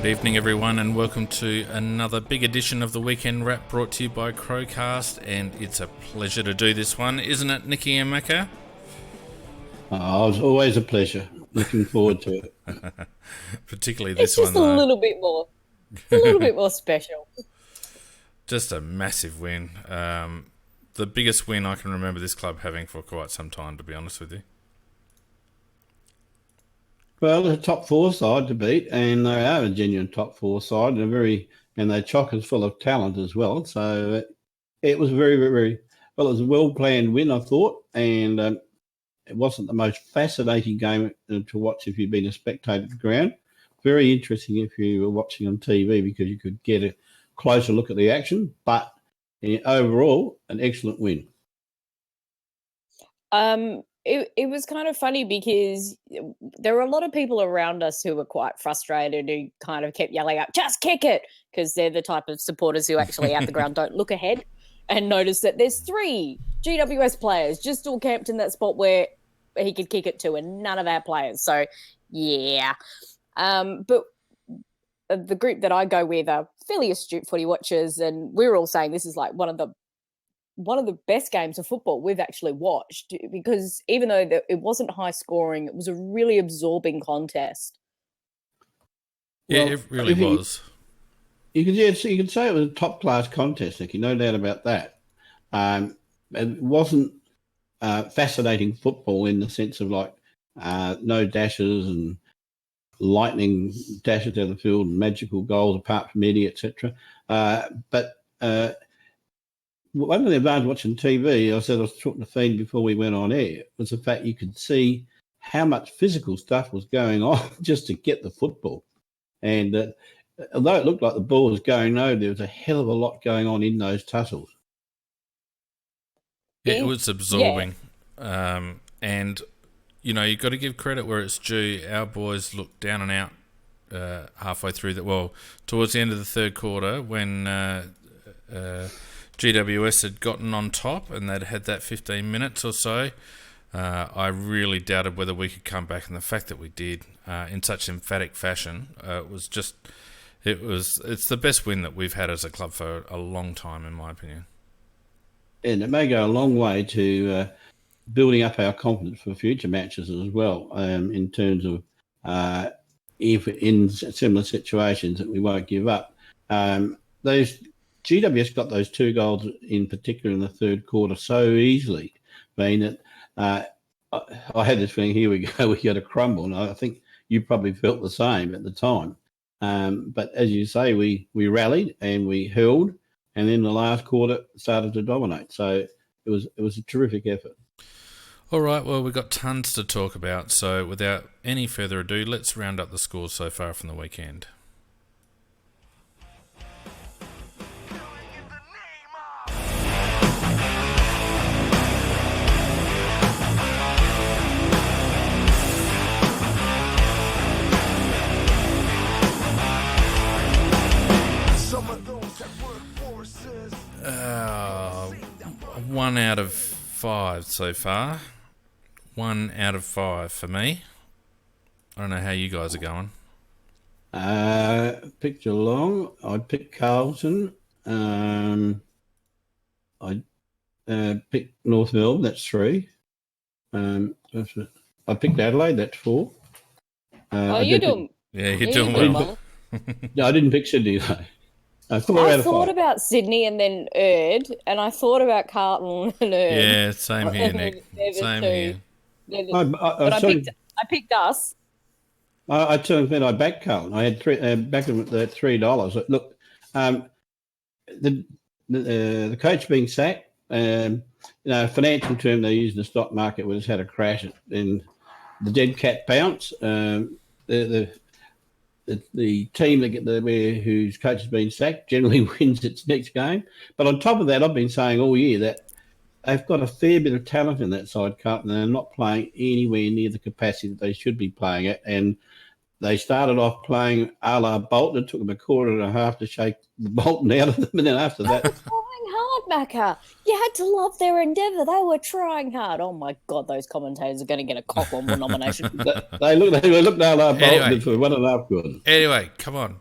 Good evening, everyone, and welcome to another big edition of the Weekend Wrap brought to you by CrowCast. And it's a pleasure to do this one, isn't it, Nikki and Macca? Oh, it's always a pleasure. Looking forward to it. Particularly this one, though. It's just a little bit more special. Just a massive win. The biggest win I can remember this club having for quite some time, to be honest with you. Well, the top four side to beat, and they are a genuine top four side, and they're chockers full of talent as well. So it was very, very, very well. It was a well-planned win, I thought, and it wasn't the most fascinating game to watch if you'd been a spectator at the ground. Very interesting if you were watching on TV because you could get a closer look at the action. But overall, an excellent win. It was kind of funny because there were a lot of people around us who were quite frustrated, who kind of kept yelling out, "Just kick it," because they're the type of supporters who actually at the ground don't look ahead and notice that there's 3 GWS players just all camped in that spot where he could kick it to, and none of our players. So, yeah. But the group that I go with are fairly astute footy watchers, and we're all saying this is like one of the best games of football we've actually watched, because even though it wasn't high scoring, it was a really absorbing contest. Yeah, it really was. You can say it was a top class contest, Nicky, no doubt about that. It wasn't fascinating football in the sense of like no dashes and lightning dashes down the field and magical goals apart from Eddie, etc. But one of the advantages watching TV, I was talking to Fiend before we went on air, was the fact you could see how much physical stuff was going on just to get the football. And although it looked like the ball was going no, there was a hell of a lot going on in those tussles. Yeah, it was absorbing. Yeah. And, you know, you've got to give credit where it's due. Our boys looked down and out halfway through towards the end of the third quarter when GWS had gotten on top and they'd had that 15 minutes or so. I really doubted whether we could come back, and the fact that we did in such emphatic fashion, it's the best win that we've had as a club for a long time, in my opinion. And it may go a long way to building up our confidence for future matches as well, in terms of if in similar situations that we won't give up. Those GWS got those 2 goals in particular in the third quarter so easily, being that I had this feeling, here we go, we got to crumble. And I think you probably felt the same at the time. But as you say, we rallied and we held, and then the last quarter started to dominate. So it was a terrific effort. All right, well, we've got tons to talk about. So without any further ado, let's round up the scores so far from the weekend. One out of 5 so far. 1 out of 5 for me. I don't know how you guys are going. Picked Geelong. I picked Carlton. I picked North Melbourne. That's 3. I picked Adelaide. That's 4. You're doing well. No, I didn't pick Sydney though. I thought about Sydney and then Erd, and I thought about Carlton and Erd. Yeah, same here, Nick. Same here. I picked us. I backed Carlton. I had backed them at $3. Look, the coach being sacked, financial term they use in the stock market when it's had a crash, and the dead cat bounce. The team whose coach has been sacked generally wins its next game. But on top of that, I've been saying all year that they've got a fair bit of talent in that side, Carlton, and they're not playing anywhere near the capacity that they should be playing at. And they started off playing a la Bolton. It took them a quarter and a half to shake the Bolton out of them. And then after that... Trying hard, Macca. You had to love their endeavour. They were trying hard. Oh, my God, those commentators are going to get a Cochrane nomination. They looked a la Bolton for 1.5 quarters. Anyway, come on.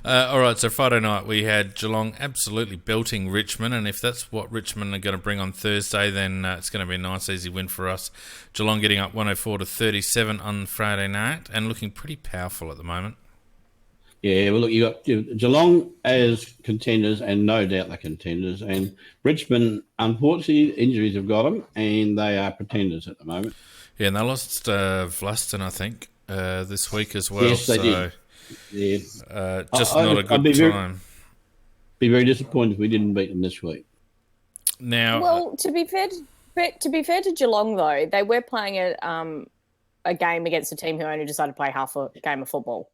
All right, so Friday night we had Geelong absolutely belting Richmond, and if that's what Richmond are going to bring on Thursday, then it's going to be a nice, easy win for us. Geelong getting up 104-37 on Friday night and looking pretty powerful at the moment. Yeah, well, look, you got Geelong as contenders, and no doubt they're contenders. And Richmond, unfortunately, injuries have got them, and they are pretenders at the moment. Yeah, and they lost Vlaston, I think, this week as well. Yes, they did. Yeah. Just not a good time. Be very disappointed if we didn't beat them this week. Now, well, to be fair to Geelong though, they were playing a game against a team who only decided to play half a game of football.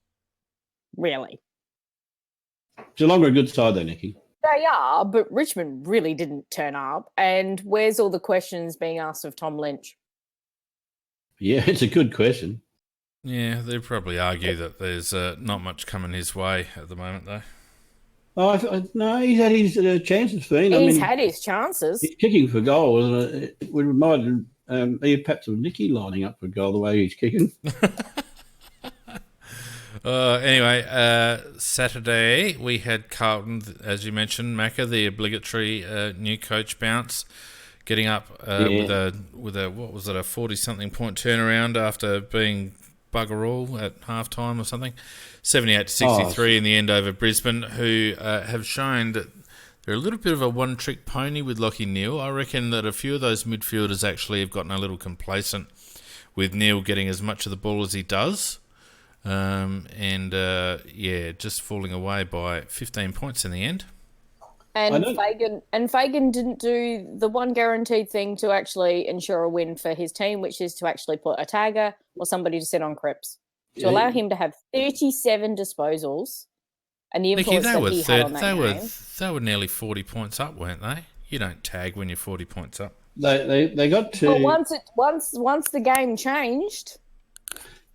Really, Geelong are a good side, though, Nikki. They are, but Richmond really didn't turn up. And where's all the questions being asked of Tom Lynch? Yeah, it's a good question. Yeah, they'd probably argue that there's not much coming his way at the moment, though. Oh, no, he's had his chances, Fiend. He's had his chances. He's kicking for goal. It would remind perhaps of Nicky lining up for goal the way he's kicking. Anyway, Saturday we had Carlton, as you mentioned, Macca, the obligatory new coach bounce, getting up with a what was it, a 40-something point turnaround after being bugger all at half time or something, 78-63 in the end over Brisbane, who have shown that they're a little bit of a one-trick pony with Lachie Neale. I reckon that a few of those midfielders actually have gotten a little complacent with Neale getting as much of the ball as he does. Just falling away by 15 points in the end. And Fagan didn't do the one guaranteed thing to actually ensure a win for his team, which is to actually put a tagger or somebody to sit on Cripps to allow him to have 37 disposals and the influence that he had on that game. They were nearly 40 points up, weren't they? You don't tag when you're 40 points up. They got to. Well, once the game changed.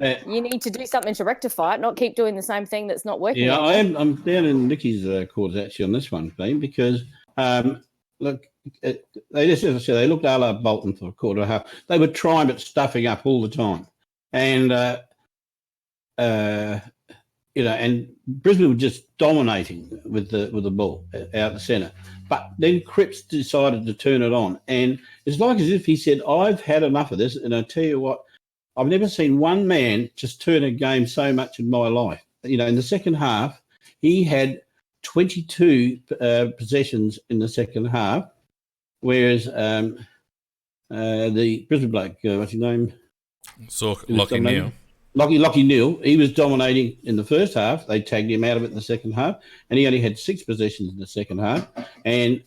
You need to do something to rectify it, not keep doing the same thing that's not working. Yeah, I'm down in Nicky's quarters actually on this one, Bean, because look, they just, as I said, they looked a la Bolton for a quarter and a half. They were trying but stuffing up all the time, and and Brisbane were just dominating with the ball out the centre. But then Cripps decided to turn it on, and it's like as if he said, "I've had enough of this," and I tell you what. I've never seen one man just turn a game so much in my life. You know, in the second half, he had 22 possessions in the second half, whereas the Brisbane bloke, what's his name? Lachie Neale. Lachie Neale, he was dominating in the first half. They tagged him out of it in the second half, and he only had 6 possessions in the second half. And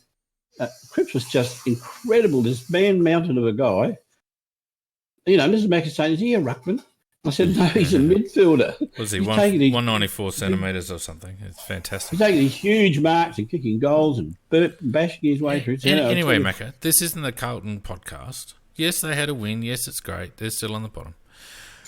Cripps was just incredible, this man-mountain of a guy. You know, Mrs. Mack is saying, is he a ruckman? I said, no, he's a midfielder. Was he 194 centimetres or something? It's fantastic. He's taking these huge marks and kicking goals and bashing his way through. Anyway, Macca, this isn't the Carlton podcast. Yes, they had a win. Yes, it's great. They're still on the bottom.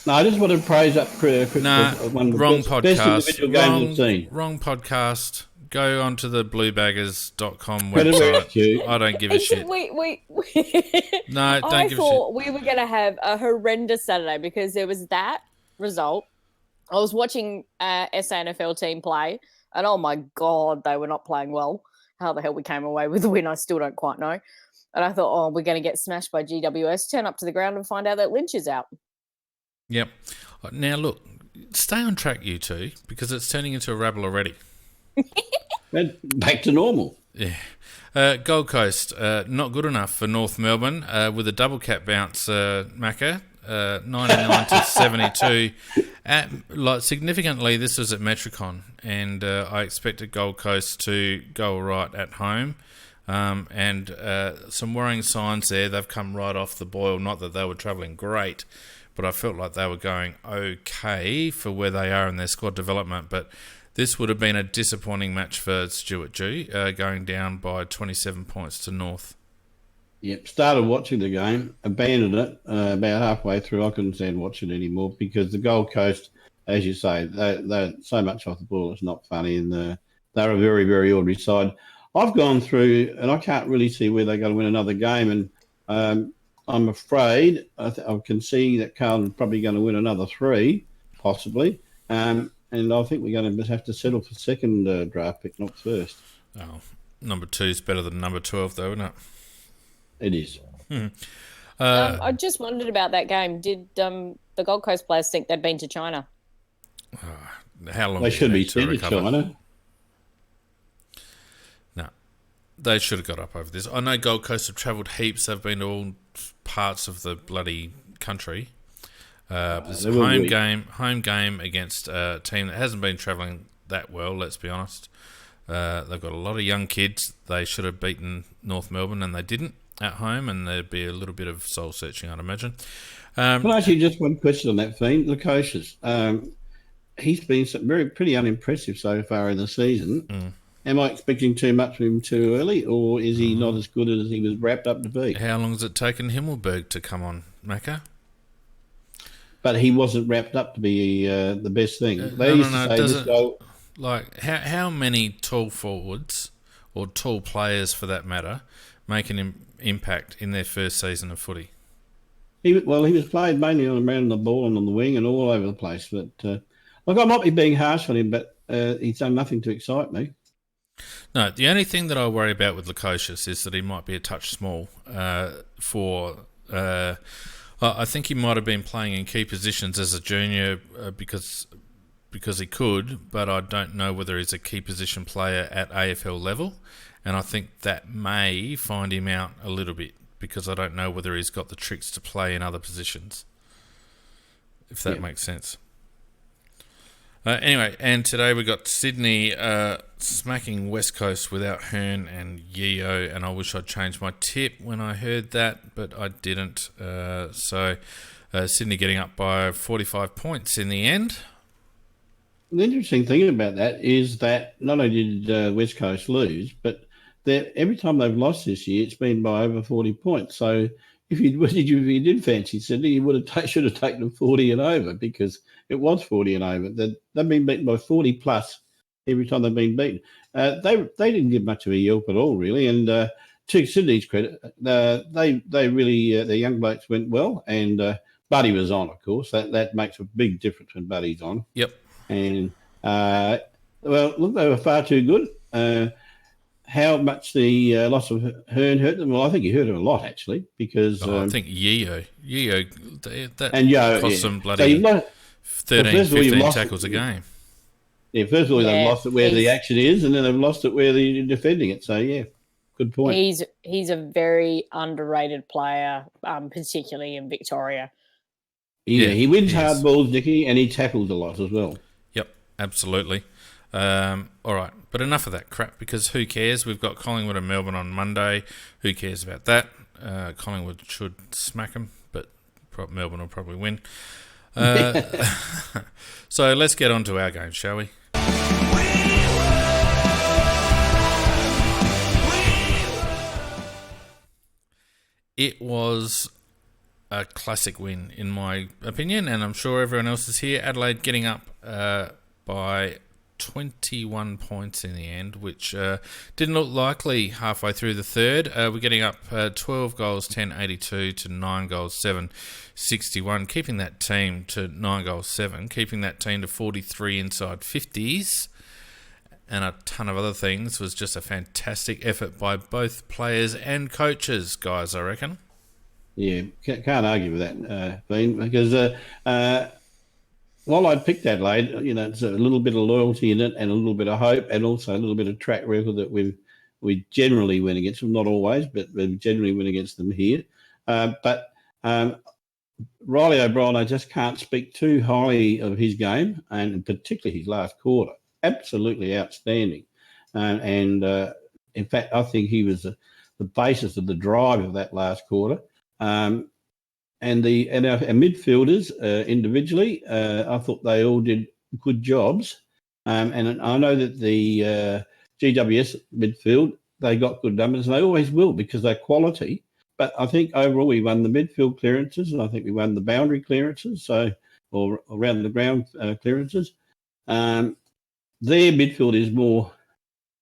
No, I just want to praise up Cripps. Wrong podcast. Best individual games I've seen. Wrong podcast. Go onto the bluebaggers.com website. I don't give a shit. No, don't give a shit. I thought we were going to have a horrendous Saturday because there was that result. I was watching SANFL team play, and oh my God, they were not playing well. How the hell we came away with the win, I still don't quite know. And I thought, we're going to get smashed by GWS, turn up to the ground and find out that Lynch is out. Yep. Now, look, stay on track, you two, because it's turning into a rabble already. Back to normal. Yeah. Gold Coast, not good enough for North Melbourne with a double cap bounce, Macca, 99-72. Significantly, this was at Metricon, and I expected Gold Coast to go all right at home. And some worrying signs there. They've come right off the boil. Not that they were travelling great, but I felt like they were going okay for where they are in their squad development. But this would have been a disappointing match for Stuart Jew, going down by 27 points to North. Yep, started watching the game, abandoned it about halfway through. I couldn't stand watching it anymore because the Gold Coast, as you say, they're so much off the ball, it's not funny, and they're a very, very ordinary side. I've gone through, and I can't really see where they're going to win another game, and I'm afraid I can see that Carlton's probably going to win another 3, possibly. and I think we're going to have to settle for second draft pick, not first. Oh, number 2 is better than number 12, though, isn't it? It is. I just wondered about that game. Did the Gold Coast players think they'd been to China? How long They do should you be need to sent to recover? China. No, they should have got up over this. I know Gold Coast have travelled heaps. They've been to all parts of the bloody country. This they will be. home game against a team that hasn't been travelling that well. Let's be honest. They've got a lot of young kids. They should have beaten North Melbourne, and they didn't at home. And there'd be a little bit of soul searching, I'd imagine. Can I ask you just one question on that, Fiend? Lukosius. He's been pretty unimpressive so far in the season. Am I expecting too much from him too early, or is he not as good as he was wrapped up to be? How long has it taken Himmelberg to come on, Macca? But he wasn't wrapped up to be the best thing. Like, how many tall forwards, or tall players for that matter, make an impact in their first season of footy? He was played mainly around the ball and on the wing and all over the place. But look, I might be being harsh on him, but he's done nothing to excite me. No, the only thing that I worry about with Lukosius is that he might be a touch small I think he might have been playing in key positions as a junior because he could, but I don't know whether he's a key position player at AFL level, and I think that may find him out a little bit because I don't know whether he's got the tricks to play in other positions, if that makes sense. Anyway, and today we got Sydney smacking West Coast without Hearn and Yeo, and I wish I'd changed my tip when I heard that, but I didn't. So Sydney getting up by 45 points in the end. The interesting thing about that is that not only did West Coast lose, but every time they've lost this year, it's been by over 40 points. So if you did fancy Sydney, you should have taken them 40 and over because it was 40 and over. They've been beaten by 40 plus every time they've been beaten. They didn't give much of a yelp at all, really. And to Sydney's credit, they really their young blokes went well, and Buddy was on, of course. That makes a big difference when Buddy's on. Yep. And look, they were far too good. How much the loss of Hearn hurt them? Well, I think he hurt them a lot, actually, because... I think Yeo, that cost them bloody 13, 15 tackles a game. Yeah, first of all, they've lost it where the action is, and then they've lost it where they're defending it. So, yeah, good point. He's a very underrated player, particularly in Victoria. Yeah, he wins hard balls, Dickie, and he tackles a lot as well. Yep, absolutely. All right, but enough of that crap because who cares? We've got Collingwood and Melbourne on Monday. Who cares about that? Collingwood should smack them, but Melbourne will probably win. So let's get on to our game, shall we? It was a classic win, in my opinion, and I'm sure everyone else is here. Adelaide getting up by 21 points in the end, which didn't look likely halfway through the third. We're getting up 12 goals, 10-82 to 9 goals, 7-61, keeping that team to 9 goals, 7, keeping that team to 43 inside 50s, and a ton of other things. Was just a fantastic effort by both players and coaches, guys, I reckon. Yeah, can't argue with that, Bean, because while I picked Adelaide, it's a little bit of loyalty in it and a little bit of hope and also a little bit of track record that we generally win against them. Not always, but we generally win against them here. But Riley O'Brien, I just can't speak too highly of his game, and particularly his last quarter. Absolutely outstanding. And in fact, I think he was the basis of the drive of that last quarter. And our midfielders individually, I thought they all did good jobs. And I know that the GWS midfield, they got good numbers, and they always will because they're quality. But I think overall we won the midfield clearances, and I think we won the boundary clearances, or around the ground clearances. Their midfield is more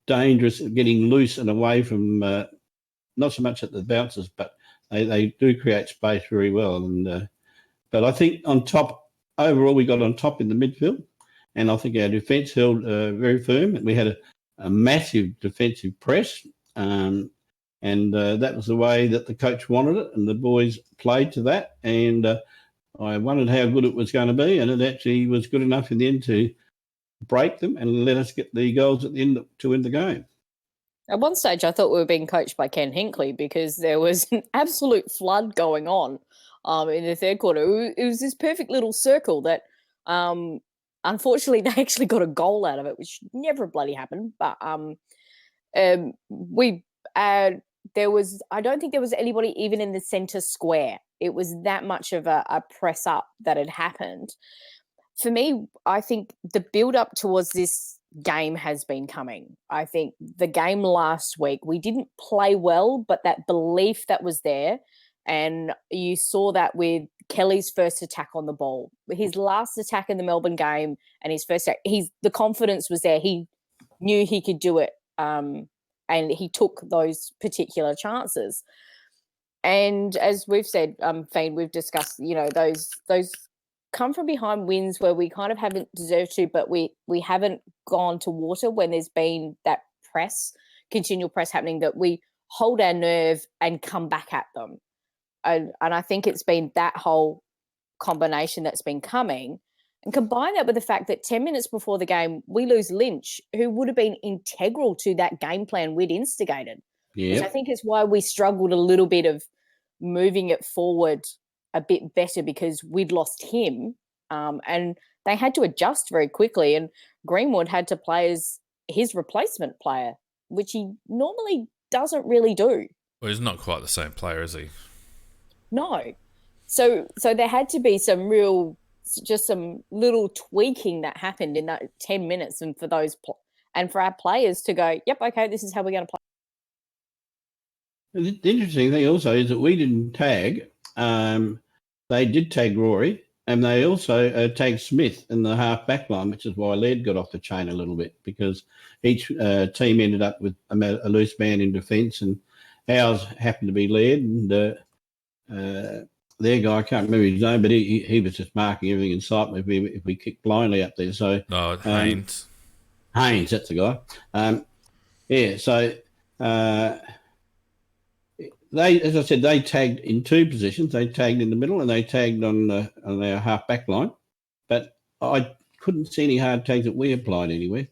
dangerous at getting loose and away from, not so much at the bounces, but they do create space very well. And but I think on top, overall we got on top in the midfield. and I think our defence held very firm. We had a massive defensive press, and that was the way that the coach wanted it, and the boys played to that. And I wondered how good it was going to be, and it actually was good enough in the end to break them and let us get the goals at the end to win the game. At one stage, I thought we were being coached by Ken Hinkley because there was an absolute flood going on in the third quarter. It was this perfect little circle that, unfortunately, they actually got a goal out of it, which never bloody happened. But there was, I don't think there was anybody even in the centre square. It was that much of a press up that had happened. For me, I think the build up towards this game has been coming. I think the game last week, we didn't play well, but that belief that was there, and you saw that with Kelly's first attack on the ball, his last attack in the Melbourne game, and his first attack, the confidence was there. He knew he could do it, and he took those particular chances. And as we've said, Fane, we've discussed, those come from behind wins where we kind of haven't deserved to, but we haven't gone to water when there's been that continual press happening, that we hold our nerve and come back at them. And I think it's been that whole combination that's been coming. And combine that with the fact that 10 minutes before the game, we lose Lynch, who would have been integral to that game plan we'd instigated. Which I think is why we struggled a little bit of moving it forward a bit better, because we'd lost him, and they had to adjust very quickly, and Greenwood had to play as his replacement player, which he normally doesn't really do. Well, he's not quite the same player, is he? No. So there had to be some little tweaking that happened in that 10 minutes, and for for our players to go, yep, okay, this is how we're going to play. The interesting thing also is that we didn't tag. They did tag Rory, and they also tagged Smith in the half-back line, which is why Laird got off the chain a little bit, because each team ended up with a loose man in defence, and ours happened to be Laird, and their guy, I can't remember his name, but he was just marking everything in sight if we kicked blindly up there. So Haynes. Haynes, that's the guy. They, as I said, they tagged in two positions. They tagged in the middle and they tagged on their half-back line. But I couldn't see any hard tags that we applied anywhere.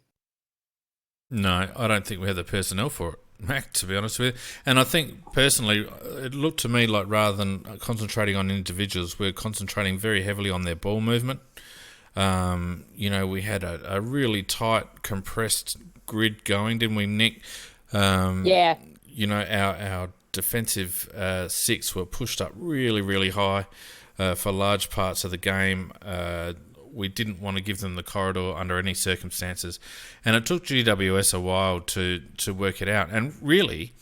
No, I don't think we had the personnel for it, Mac, to be honest with you. And I think, personally, it looked to me like rather than concentrating on individuals, we're concentrating very heavily on their ball movement. We had a really tight, compressed grid going, didn't we, Nick? Yeah. Our defensive six were pushed up really, really high for large parts of the game. We didn't want to give them the corridor under any circumstances. And it took GWS a while to work it out. And really,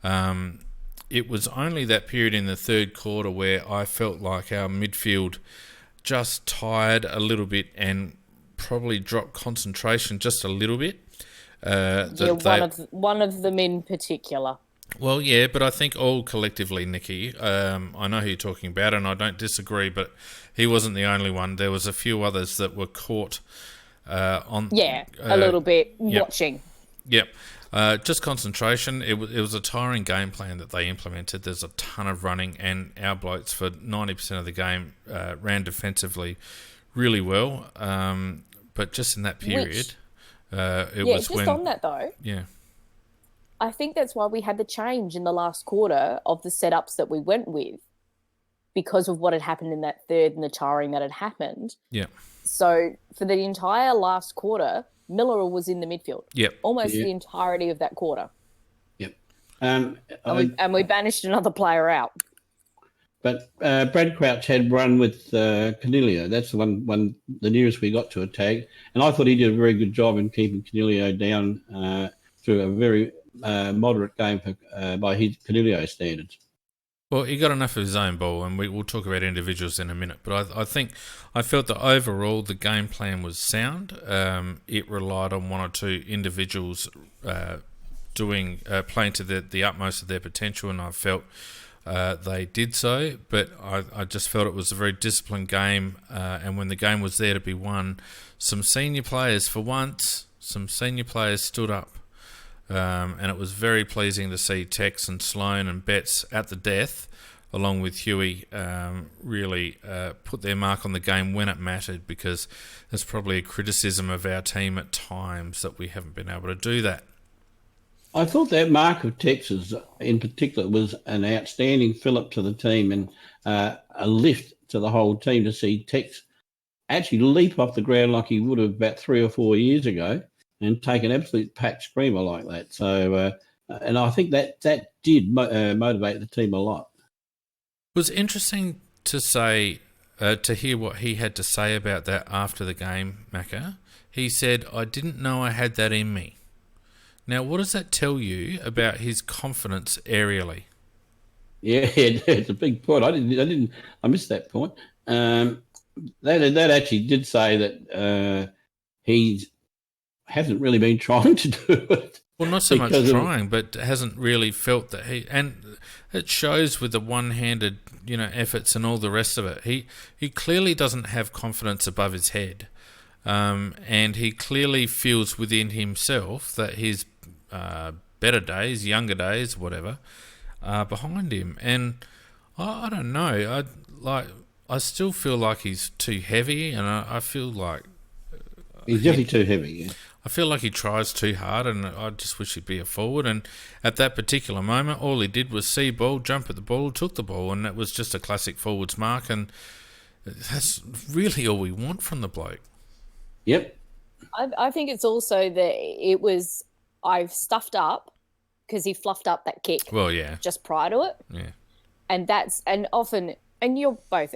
it was only that period in the third quarter where I felt like our midfield just tired a little bit and probably dropped concentration just a little bit. One of them in particular. Well, yeah, but I think all collectively, Nikki, I know who you're talking about, and I don't disagree, but he wasn't the only one. There was a few others that were caught on... Yeah, a little bit yep. Watching. Yep. Just concentration. It was a tiring game plan that they implemented. There's a ton of running, and our blokes for 90% of the game ran defensively really well. But just in that period, on that though. Yeah. I think that's why we had the change in the last quarter of the setups that we went with, because of what had happened in that third and the tiring that had happened. Yeah. So for the entire last quarter, Miller was in the midfield. Yep. Almost the entirety of that quarter. Yep. And we banished another player out. But Brad Crouch had run with Canelio. That's the one the nearest we got to a tag. And I thought he did a very good job in keeping Canelio down through a very moderate game by his Canelio standards. Well, he got enough of his own ball, and we'll talk about individuals in a minute. But I felt that overall the game plan was sound. It relied on one or two individuals playing to the utmost of their potential, and I felt they did so, but I just felt it was a very disciplined game, and when the game was there to be won, some senior players stood up, and it was very pleasing to see Tex and Sloan and Betts at the death, along with Huey, really put their mark on the game when it mattered, because there's probably a criticism of our team at times that we haven't been able to do that. I thought that mark of Texas in particular was an outstanding fillip to the team and a lift to the whole team to see Tex actually leap off the ground like he would have about 3 or 4 years ago and take an absolute pack screamer like that. So, and I think that did motivate the team a lot. It was interesting to hear what he had to say about that after the game, Macca. He said, "I didn't know I had that in me." Now, what does that tell you about his confidence aerially? Yeah, it's a big point. I missed that point. That actually did say that he hasn't really been trying to do it. Well, not so much trying, but hasn't really felt that and it shows with the one-handed, efforts and all the rest of it. He clearly doesn't have confidence above his head, and he clearly feels within himself that his better days, younger days, whatever, are behind him. And I don't know. I still feel like he's too heavy, and I feel like he's definitely too heavy. Yeah. I feel like he tries too hard, and I just wish he'd be a forward. And at that particular moment, all he did was see ball, jump at the ball, took the ball, and that was just a classic forwards mark. And that's really all we want from the bloke. Yep. I think it's also that I've stuffed up because he fluffed up that kick. Well, yeah. Just prior to it. Yeah. And often, and you're both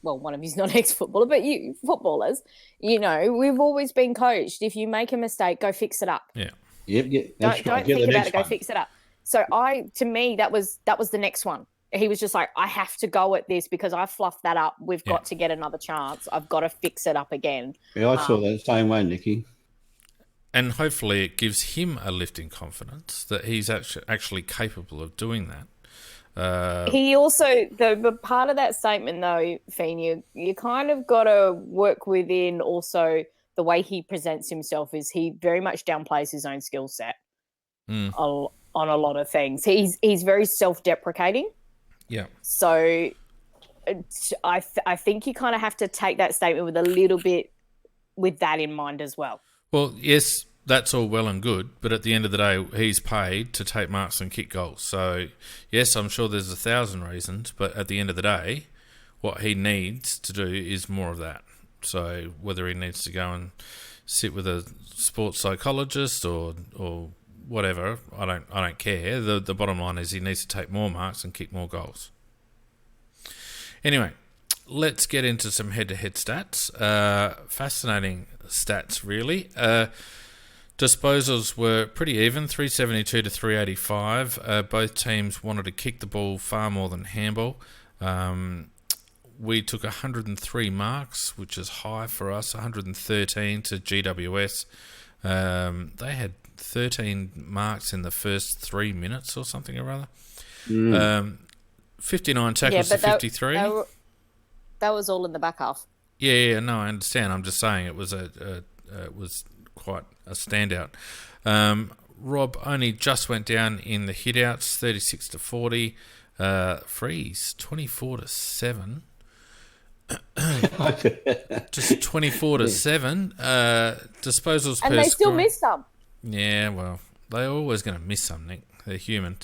one of you's not ex-footballer, but you footballers, we've always been coached. If you make a mistake, go fix it up. Yeah. Yep. Don't think about it. Go fix it up. So to me, that was the next one. He was just like, I have to go at this because I fluffed that up. We've got to get another chance. I've got to fix it up again. Yeah, I saw that same way, Nicky. And hopefully it gives him a lift in confidence that he's actually capable of doing that. He also, the part of that statement though, Fiend, you kind of got to work within also the way he presents himself is he very much downplays his own skill set on a lot of things. He's very self-deprecating. Yeah. So I think you kind of have to take that statement with a little bit with that in mind as well. Well, yes, that's all well and good, but at the end of the day, he's paid to take marks and kick goals. So, yes, I'm sure there's 1,000 reasons, but at the end of the day, what he needs to do is more of that. So, whether he needs to go and sit with a sports psychologist or whatever, I don't care. The bottom line is he needs to take more marks and kick more goals. Anyway, let's get into some head-to-head stats. Fascinating stats, really. Disposals were pretty even, 372 to 385. Both teams wanted to kick the ball far more than handball. We took 103 marks, which is high for us, 113 to GWS. They had 13 marks in the first 3 minutes or something or other. 59 tackles to 53. That was all in the back half. Yeah, no, I understand. I'm just saying it was was quite a standout. Rob only just went down in the hitouts, 36 to 40. Freeze, 24 to 7. Just 24 to 7. Disposals per and they still scoring. missed some. Yeah, well, they're always going to miss some, Nick. They're human.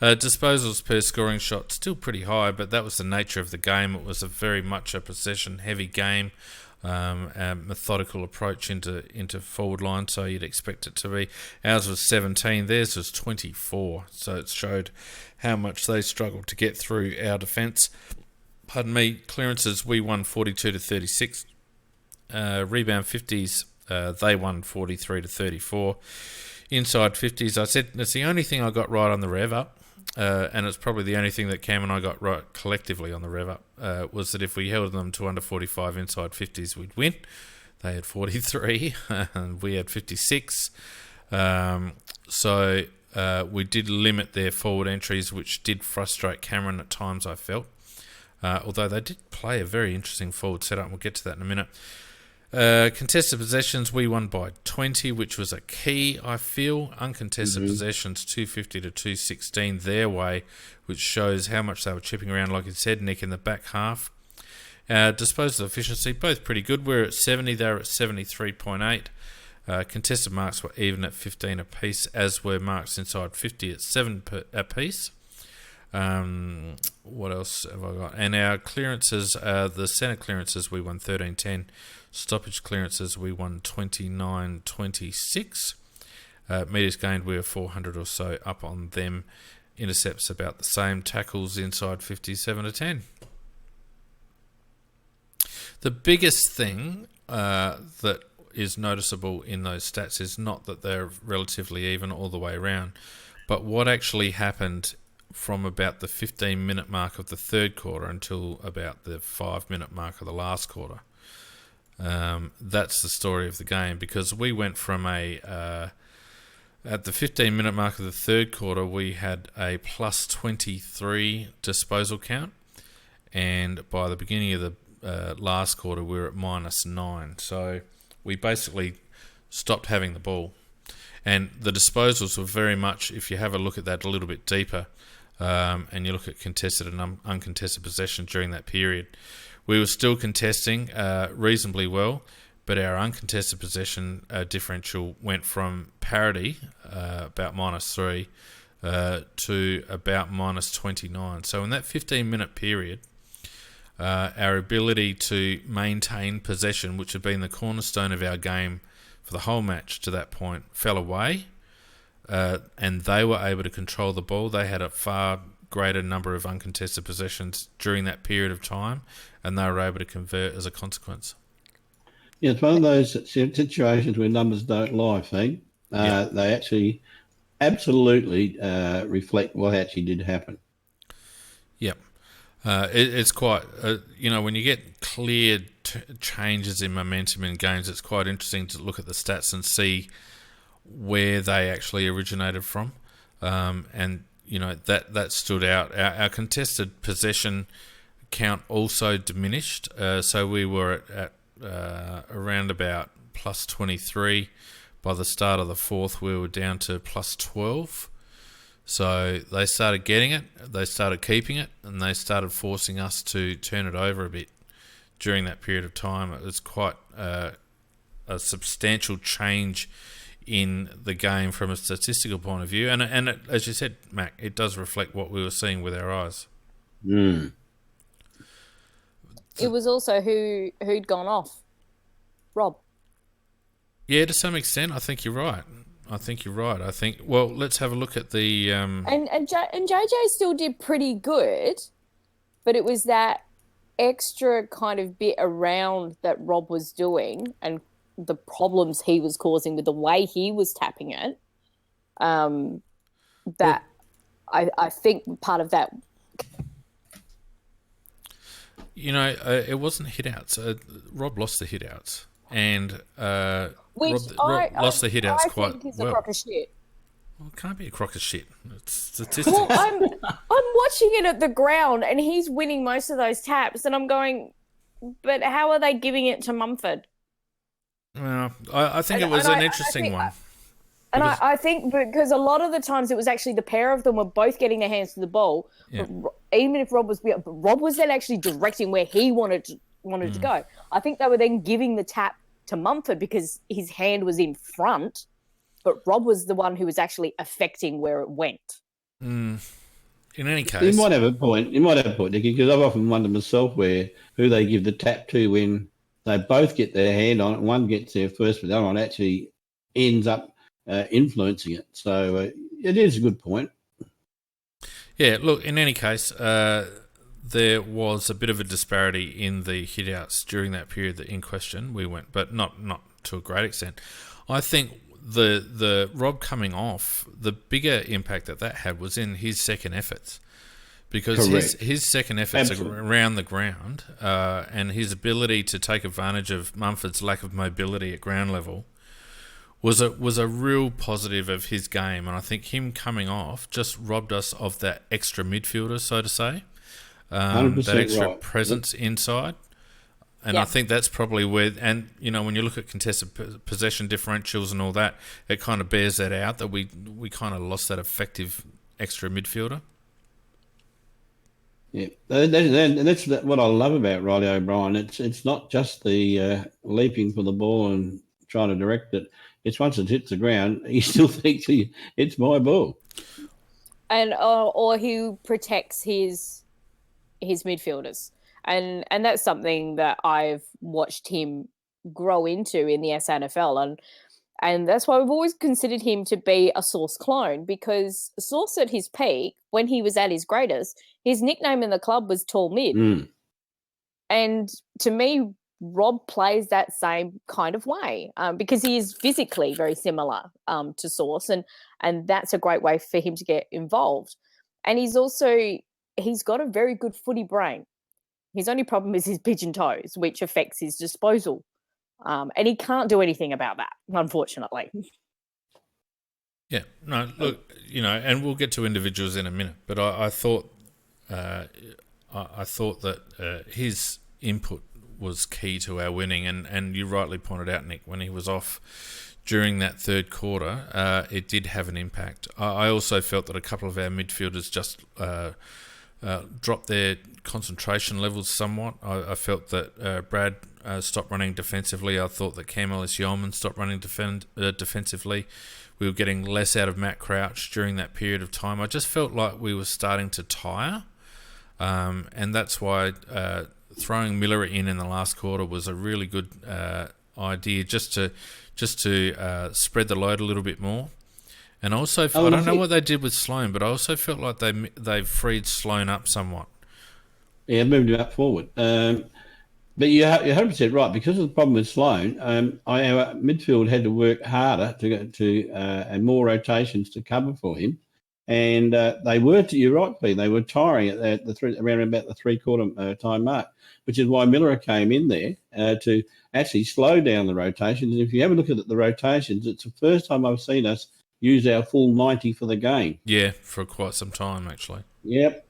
Disposals per scoring shot still pretty high, but that was the nature of the game. It was very much a possession-heavy game, a methodical approach into forward line, so you'd expect it to be. Ours was 17, theirs was 24, so it showed how much they struggled to get through our defence. Pardon me, clearances, we won 42 to 36. Rebound 50s, they won 43 to 34. Inside 50s, I said that's the only thing I got right on the rev up, and it's probably the only thing that Cam and I got right collectively on the rev up, was that if we held them to under 45 inside 50s, we'd win. They had 43, and we had 56. So we did limit their forward entries, which did frustrate Cameron at times, I felt. Although they did play a very interesting forward setup, and we'll get to that in a minute. Contested possessions, we won by 20, which was a key, I feel. Uncontested possessions, 250 to 216 their way, which shows how much they were chipping around, like you said, Nick, in the back half. Disposal efficiency, both pretty good. We're at 70, they're at 73.8. Contested marks were even at 15 apiece, as were marks inside 50 at 7 apiece. What else have I got? And our clearances, the centre clearances, we won 13-10. Stoppage clearances, we won 29-26. Metres gained, we were 400 or so up on them. Intercepts about the same. Tackles inside 57-10. The biggest thing that is noticeable in those stats is not that they're relatively even all the way around, but what actually happened from about the 15-minute mark of the third quarter until about the 5-minute mark of the last quarter. That's the story of the game, because we went from at the 15-minute mark of the third quarter, we had a plus 23 disposal count, and by the beginning of the last quarter, we were at minus 9. So we basically stopped having the ball. And the disposals were very much, if you have a look at that a little bit deeper, and you look at contested and uncontested possession during that period, we were still contesting reasonably well, but our uncontested possession differential went from parity, about minus 3, to about minus 29. So in that 15-minute period, our ability to maintain possession, which had been the cornerstone of our game for the whole match to that point, fell away, and they were able to control the ball. They had a far greater number of uncontested possessions during that period of time, and they were able to convert as a consequence. Yeah, it's one of those situations where numbers don't lie, Fang. They actually absolutely reflect what actually did happen. Yep. It's quite, when you get clear changes in momentum in games, it's quite interesting to look at the stats and see where they actually originated from. And that stood out. Our contested possession count also diminished. So we were at around about plus 23. By the start of the fourth, we were down to plus 12. So they started getting it, they started keeping it, and they started forcing us to turn it over a bit during that period of time. It was quite a substantial change in the game from a statistical point of view. And it, as you said, Mac, it does reflect what we were seeing with our eyes. Mm. It was also who'd gone off. Rob. Yeah, to some extent, I think you're right. Well, let's have a look at the... And JJ still did pretty good, but it was that extra kind of bit around that Rob was doing and the problems he was causing with the way he was tapping it, that I think part of that... it wasn't hit-outs. Rob lost the hit-outs. And Rob lost the hit-outs quite well. I think is a crock of shit. Well, it can't be a crock of shit. It's statistics. Well, I'm watching it at the ground, and he's winning most of those taps, and I'm going, but how are they giving it to Mumford? Well, I think it was an interesting one. And I think because a lot of the times it was actually the pair of them were both getting their hands to the ball. Yeah. Even if Rob was then actually directing where he wanted to go. I think they were then giving the tap to Mumford because his hand was in front, but Rob was the one who was actually affecting where it went. In any case, you might have a point, Nicky, because I've often wondered myself who they give the tap to when they both get their hand on it. One gets there first, but the other one actually ends up influencing it. So it is a good point. Yeah, look, in any case, there was a bit of a disparity in the hit-outs during that period in question. We went, but not to a great extent. I think the Rob coming off, the bigger impact that had was in his second efforts. Because his second efforts around the ground and his ability to take advantage of Mumford's lack of mobility at ground level was a real positive of his game, and I think him coming off just robbed us of that extra midfielder, so to say, 100% that extra right. presence inside. And I think that's probably where, and when you look at contested possession differentials and all that, it kind of bears that out that we kind of lost that effective extra midfielder. Yeah, and that's what I love about Riley O'Brien. It's not just the leaping for the ball and trying to direct it. It's once it hits the ground, he still thinks it's my ball. And or he protects his midfielders. And that's something that I've watched him grow into in the SNFL. And that's why we've always considered him to be a Source clone, because Source at his peak, when he was at his greatest, his nickname in the club was Tall Mid. Mm. And to me, Rob plays that same kind of way because he is physically very similar to Source. And that's a great way for him to get involved. And he's got a very good footy brain. His only problem is his pigeon toes, which affects his disposal. And he can't do anything about that, unfortunately. Yeah, no, look, and we'll get to individuals in a minute, but I thought that his input was key to our winning, and you rightly pointed out, Nick, when he was off during that third quarter, it did have an impact. I also felt that a couple of our midfielders just dropped their concentration levels somewhat. I felt that Brad stopped running defensively. I thought that Cam Ellis-Yeoman stopped running defensively. We were getting less out of Matt Crouch during that period of time. I just felt like we were starting to tire, and that's why throwing Miller in the last quarter was a really good idea, just to spread the load a little bit more. And also, I don't know what they did with Sloan, but I also felt like they freed Sloan up somewhat. Yeah, moved him up forward. But you're 100% right. Because of the problem with Sloan, our midfield had to work harder to get to and more rotations to cover for him. And you're right, Pete, they were tiring at around about the three-quarter time mark, which is why Miller came in there to actually slow down the rotations. And if you have a look at the rotations, it's the first time I've seen us use our full 90 for the game. Yeah, for quite some time, actually. Yep.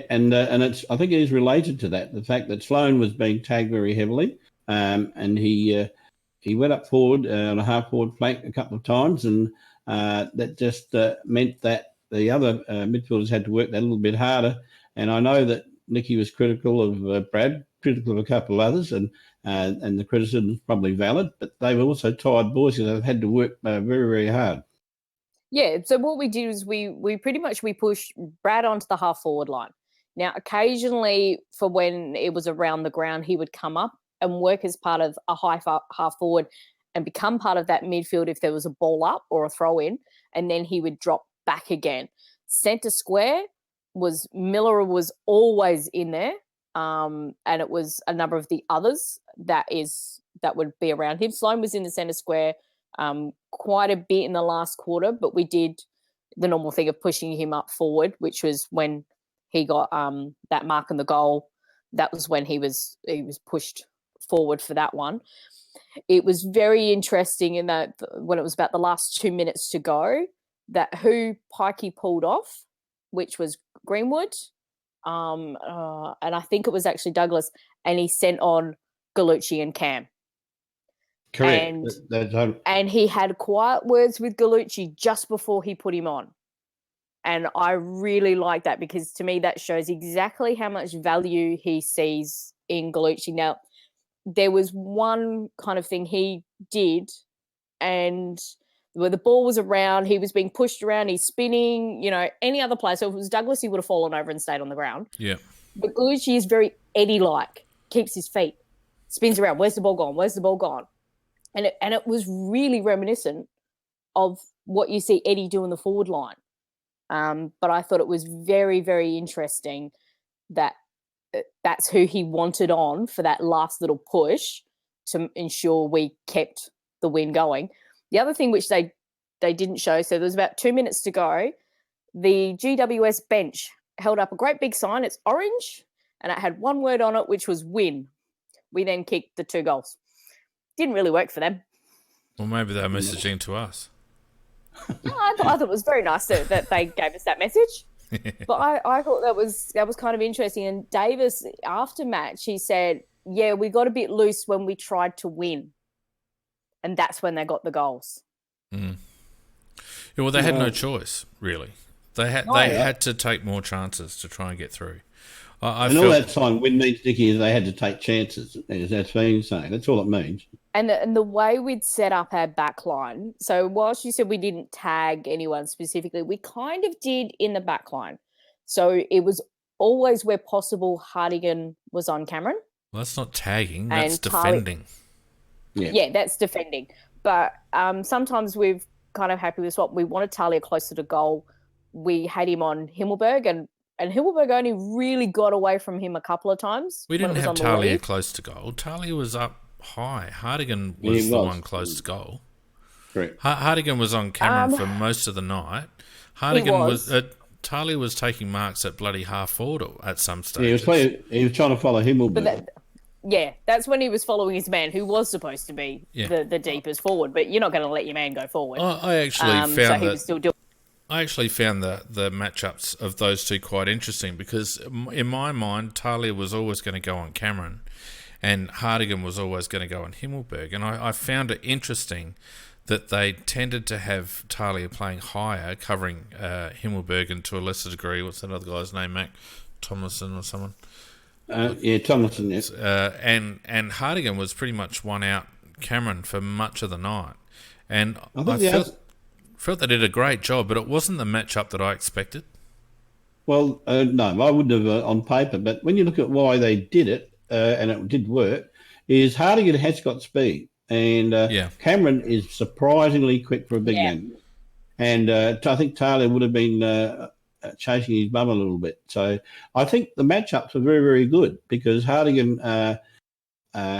And I think it is related to that, the fact that Sloan was being tagged very heavily, and he went up forward on a half-forward flank a couple of times, and that just meant that the other midfielders had to work that a little bit harder. And I know that Nicky was critical of Brad, critical of a couple of others, and the criticism is probably valid, but they were also tired boys because they've had to work very, very hard. Yeah, so what we did is we pushed Brad onto the half-forward line. Now, occasionally, for when it was around the ground, he would come up and work as part of a half-forward and become part of that midfield if there was a ball up or a throw-in, and then he would drop back again. Centre square Miller was always in there, and it was a number of the others that would be around him. Sloan was in the centre square quite a bit in the last quarter, but we did the normal thing of pushing him up forward, which was when he got that mark in the goal. That was when he was pushed forward for that one. It was very interesting in that when it was about the last 2 minutes to go, that who Pikey pulled off, which was Greenwood, and I think it was actually Douglas, and he sent on Gallucci and Cam. Correct. And he had quiet words with Gallucci just before he put him on. And I really like that, because to me that shows exactly how much value he sees in Gallucci. Now, there was one kind of thing he did, and where the ball was around, he was being pushed around, he's spinning, any other player. So if it was Douglas, he would have fallen over and stayed on the ground. Yeah. But Gallucci is very Eddie-like, keeps his feet, spins around. Where's the ball gone? Where's the ball gone? And it was really reminiscent of what you see Eddie do in the forward line. But I thought it was very, very interesting that that's who he wanted on for that last little push to ensure we kept the win going. The other thing which they didn't show, so there was about 2 minutes to go, the GWS bench held up a great big sign. It's orange, and it had one word on it, which was win. We then kicked the 2 goals. Didn't really work for them. Well, maybe they're messaging to us. No, I thought it was very nice that they gave us that message. But I thought that was kind of interesting. And Davis, after match, he said, "Yeah, we got a bit loose when we tried to win, and that's when they got the goals." Yeah, well, they had no choice, really. They had to take more chances to try and get through. All that time, win means, Nicky, is they had to take chances, as that's been saying. That's all it means. And the way we'd set up our back line, so whilst you said we didn't tag anyone specifically, we kind of did in the back line. So it was always where possible Hartigan was on Cameron. Well, that's not tagging, that's defending. Yeah, that's defending. But sometimes we've kind of happy with swap. We wanted Talia closer to goal. We had him on Himmelberg, and Himmelberg only really got away from him a couple of times. We didn't have Talia close to goal. Talia was up high. Hartigan was the one close to goal. Correct. Hartigan was on Cameron for most of the night. Talia was taking marks at bloody half forward at some stage. He was trying to follow Himmelberg. That's when he was following his man, who was supposed to be the deepest forward. But you're not going to let your man go forward. I actually found the matchups of those two quite interesting because in my mind, Talia was always going to go on Cameron and Hartigan was always going to go on Himmelberg. And I found it interesting that they tended to have Talia playing higher, covering Himmelberg, and to a lesser degree, what's that other guy's name, Mac? Thomason or someone? Thomason, yes. And Hartigan was pretty much one out Cameron for much of the night. And I felt they did a great job, but it wasn't the matchup that I expected. Well, no, I wouldn't have on paper, but when you look at why they did it, and it did work, is Hartigan has got speed, and Cameron is surprisingly quick for a big man. And I think Talia would have been chasing his bum a little bit. So I think the matchups are very, very good because Hartigan,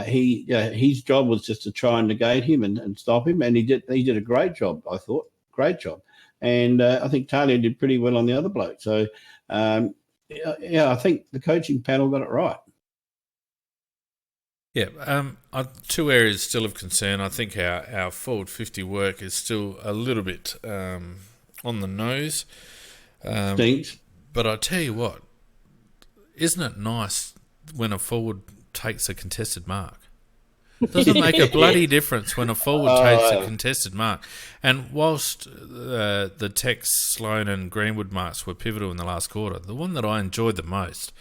his job was just to try and negate him and stop him, and he did a great job, I thought. Great job. And I think Talia did pretty well on the other bloke. So, I think the coaching panel got it right. Yeah, two areas still of concern. I think our forward 50 work is still a little bit on the nose. Stinks. But I tell you what, isn't it nice when a forward takes a contested mark? It doesn't make a bloody difference when a forward takes a contested mark. And whilst the Tex, Sloan and Greenwood marks were pivotal in the last quarter, the one that I enjoyed the most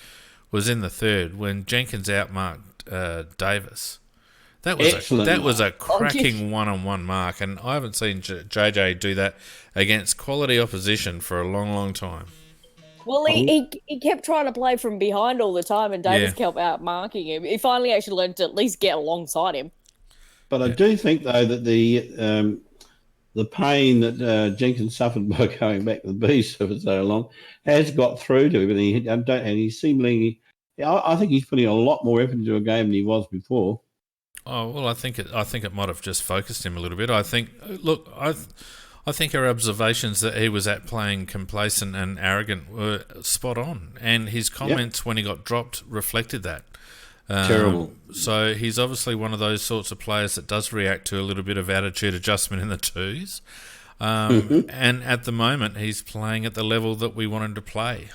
was in the third when Jenkins outmarked Davis. That was a cracking one-on-one mark, and I haven't seen JJ do that against quality opposition for a long, long time. Well, he kept trying to play from behind all the time, and Davis kept out marking him. He finally actually learned to at least get alongside him. But I do think, though, that the pain that Jenkins suffered by going back to the Bees for so long has got through to him, and he seemingly, I think he's putting a lot more effort into a game than he was before. Oh well, I think it might have just focused him a little bit. I think our observations that he was at playing complacent and arrogant were spot on, and his comments when he got dropped reflected that. Terrible. So he's obviously one of those sorts of players that does react to a little bit of attitude adjustment in the twos. And at the moment, he's playing at the level that we want him to play.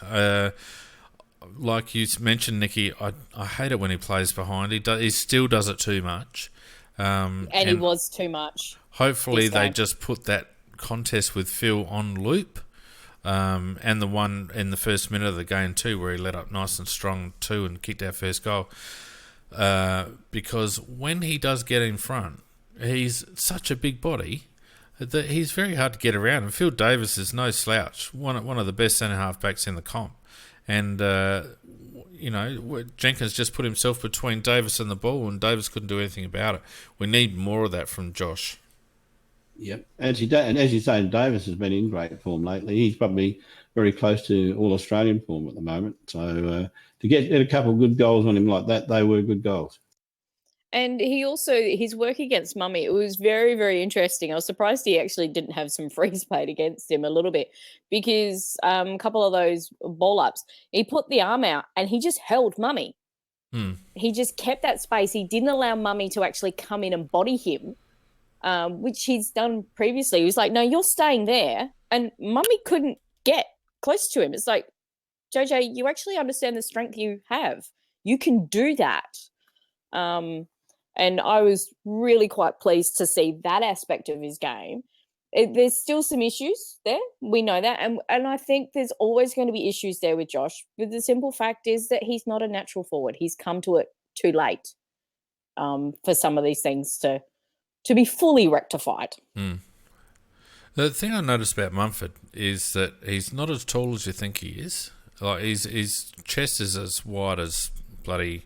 Like you mentioned, Nicky, I hate it when he plays behind. He still does it too much. And he was too much. Hopefully they just put that contest with Phil on loop, and the one in the first minute of the game too, where he let up nice and strong too and kicked our first goal. Because when he does get in front, he's such a big body that he's very hard to get around. And Phil Davis is no slouch, one of the best centre half backs in the comp. And, Jenkins just put himself between Davis and the ball, and Davis couldn't do anything about it. We need more of that from Josh. Yep. As you say, Davis has been in great form lately. He's probably very close to All-Australian form at the moment. So to get a couple of good goals on him like that, they were good goals. And his work against Mummy, it was very, very interesting. I was surprised he actually didn't have some freeze paid against him a little bit because a couple of those ball ups, he put the arm out and he just held Mummy. He just kept that space. He didn't allow Mummy to actually come in and body him. which he's done previously. He was like, no, you're staying there. And Mummy couldn't get close to him. It's like, JJ, you actually understand the strength you have. You can do that. And I was really quite pleased to see that aspect of his game. There's still some issues there. We know that. And I think there's always going to be issues there with Josh. But the simple fact is that he's not a natural forward. He's come to it too late for some of these things to be fully rectified. The thing I noticed about Mumford is that he's not as tall as you think he is. Like his chest is as wide as bloody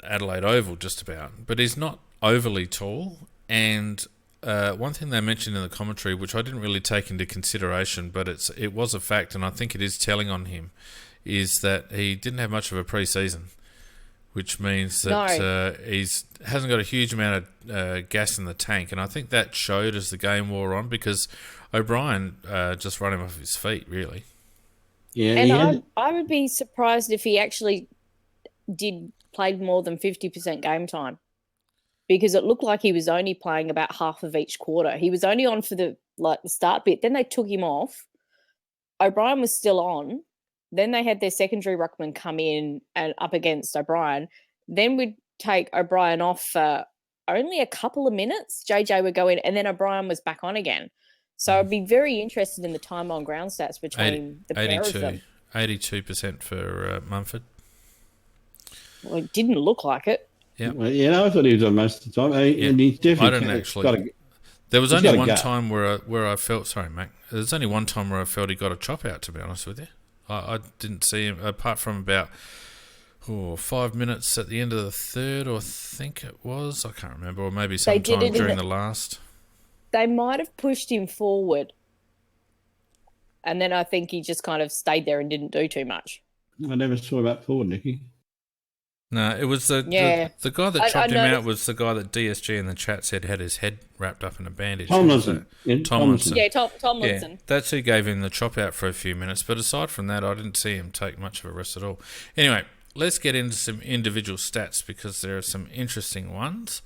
Adelaide Oval, just about. But he's not overly tall. And one thing they mentioned in the commentary, which I didn't really take into consideration, but it was a fact, and I think it is telling on him, is that he didn't have much of a pre-season, which means that he hasn't got a huge amount of gas in the tank. And I think that showed as the game wore on, because O'Brien just ran him off his feet, really. Yeah, and I would be surprised if he actually played more than 50% game time, because it looked like he was only playing about half of each quarter. He was only on for the start bit. Then they took him off. O'Brien was still on. Then they had their secondary ruckman come in and up against O'Brien. Then we'd take O'Brien off for only a couple of minutes. JJ would go in, and then O'Brien was back on again. So I'd be very interested in the time on ground stats between the pair of them. 82% for Mumford. Well, it didn't look like it. Yeah. Well, I thought he was on most of the time. And he's definitely. I didn't actually. There was only one time where I felt. Sorry, Mac. There's only one time where I felt he got a chop out. To be honest with you, I didn't see him apart from about 5 minutes at the end of the third, or I think it was. I can't remember, or maybe sometime during the last. They might have pushed him forward, and then I think he just kind of stayed there and didn't do too much. I never saw him up forward, Nicky. No, it was the guy that chopped him out was the guy that DSG in the chat said had his head wrapped up in a bandage. Tomlinson. Tomlinson. Yeah, Tomlinson. Yeah, that's who gave him the chop out for a few minutes. But aside from that, I didn't see him take much of a rest at all. Anyway, let's get into some individual stats, because there are some interesting ones.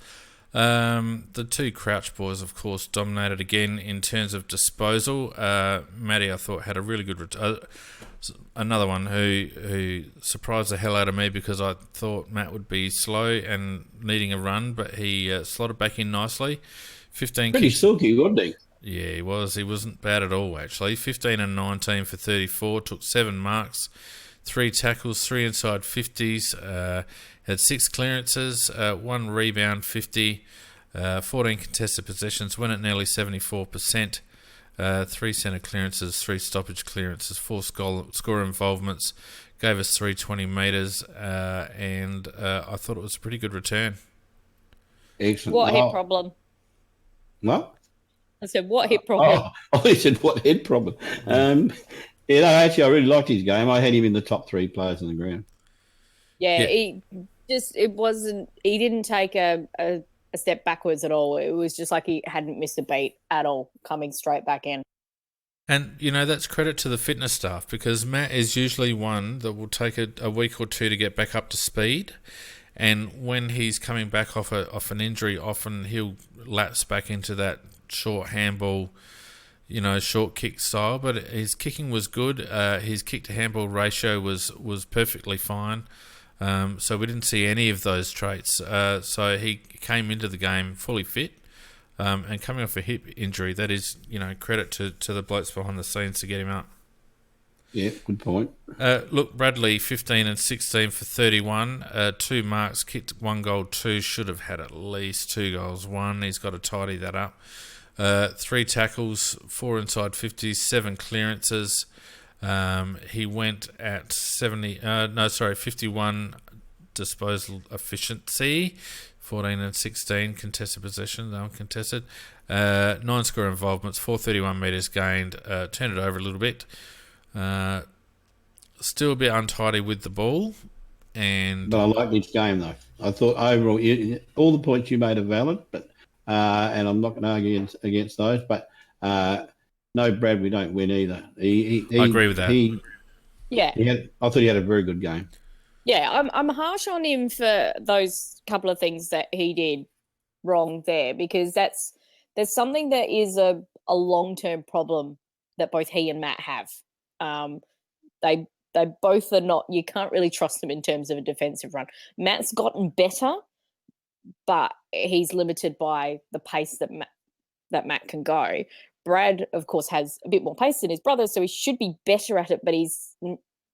The two Crouch boys, of course, dominated again in terms of disposal. Matty, I thought, had a really good another one who surprised the hell out of me, because I thought Matt would be slow and needing a run, but he slotted back in nicely. 15 Pretty silky, wasn't he? Yeah, he was. He wasn't bad at all, actually. 15 and 19 for 34, took 7 marks, 3 tackles, 3 inside 50s, had 6 clearances, 1 rebound, 50, 14 contested possessions, went at nearly 74%, 3 centre clearances, 3 stoppage clearances, 4 score involvements, gave us 320 metres, and I thought it was a pretty good return. Excellent. What hip problem? What? I said, what hip problem? He said, what head problem? Actually, I really liked his game. I had him in the top 3 players on the ground. Yeah. He didn't take a step backwards at all. It was just like he hadn't missed a beat at all, coming straight back in. And, that's credit to the fitness staff, because Matt is usually one that will take a week or two to get back up to speed. And when he's coming back off an injury, often he'll lapse back into that short handball, short kick style. But his kicking was good. His kick to handball ratio was perfectly fine. So we didn't see any of those traits. So he came into the game fully fit, and coming off a hip injury. That is, credit to the blokes behind the scenes to get him up. Yeah, good point. Look, Bradley, 15 and 16 for 31, 2 marks, kicked 1 goal, 2, should have had at least 2 goals, 1. He's got to tidy that up. 3 tackles, 4 inside 50s, 7 clearances. He went at 51 disposal efficiency, 14 and 16 contested possessions, uncontested. 9 score involvements, 431 metres gained, turned it over a little bit. Still a bit untidy with the ball. But I like this game, though. I thought overall, all the points you made are valid, but and I'm not going to argue against those, but no, Brad, we don't win either. I agree with that. I thought he had a very good game. Yeah, I'm harsh on him for those couple of things that he did wrong there, because there's something that is a long-term problem that both he and Matt have. They both are not. You can't really trust them in terms of a defensive run. Matt's gotten better, but he's limited by the pace that Matt can go. Brad, of course, has a bit more pace than his brother, so he should be better at it, but he's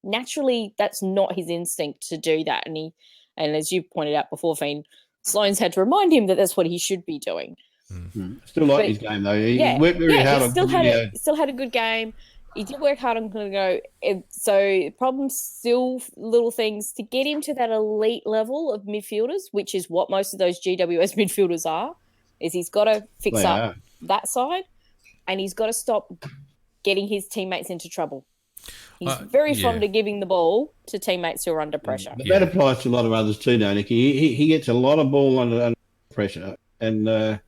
naturally, that's not his instinct to do that. And as you pointed out before, Fiend, Sloane's had to remind him that that's what he should be doing. Still like his game, though. He worked very hard on still had a good game. He did work hard on Coolio. So problems, still little things to get him to that elite level of midfielders, which is what most of those GWS midfielders are, is he's got to fix up that side, and he's got to stop getting his teammates into trouble. He's very fond of giving the ball to teammates who are under pressure. But that applies to a lot of others too, don't Nicky? He gets a lot of ball under pressure. And I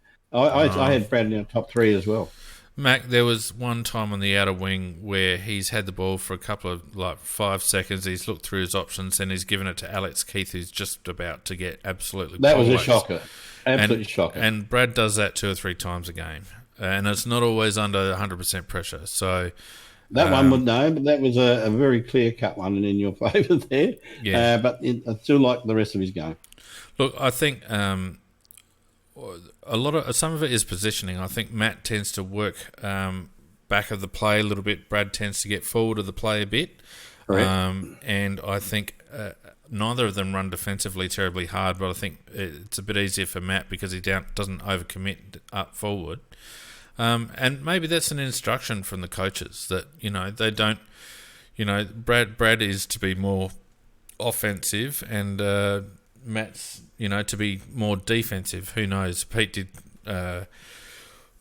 had Brad in our top three as well. Mac, there was one time on the outer wing where he's had the ball for a couple of 5 seconds. He's looked through his options and he's given it to Alex Keith, who's just about to get absolutely. That was a shocker, absolutely shocker. And Brad does that 2 or 3 times a game, and it's not always under 100% pressure. So that one would know, but that was a very clear cut one and in your favour there. Yeah, but I still like the rest of his game. Look, I think. Some of it is positioning. I think Matt tends to work back of the play a little bit. Brad tends to get forward of the play a bit. And I think neither of them run defensively terribly hard, but I think it's a bit easier for Matt because he doesn't overcommit up forward. And maybe that's an instruction from the coaches that, they don't, Brad is to be more offensive and Matt's, to be more defensive. Who knows? Pete did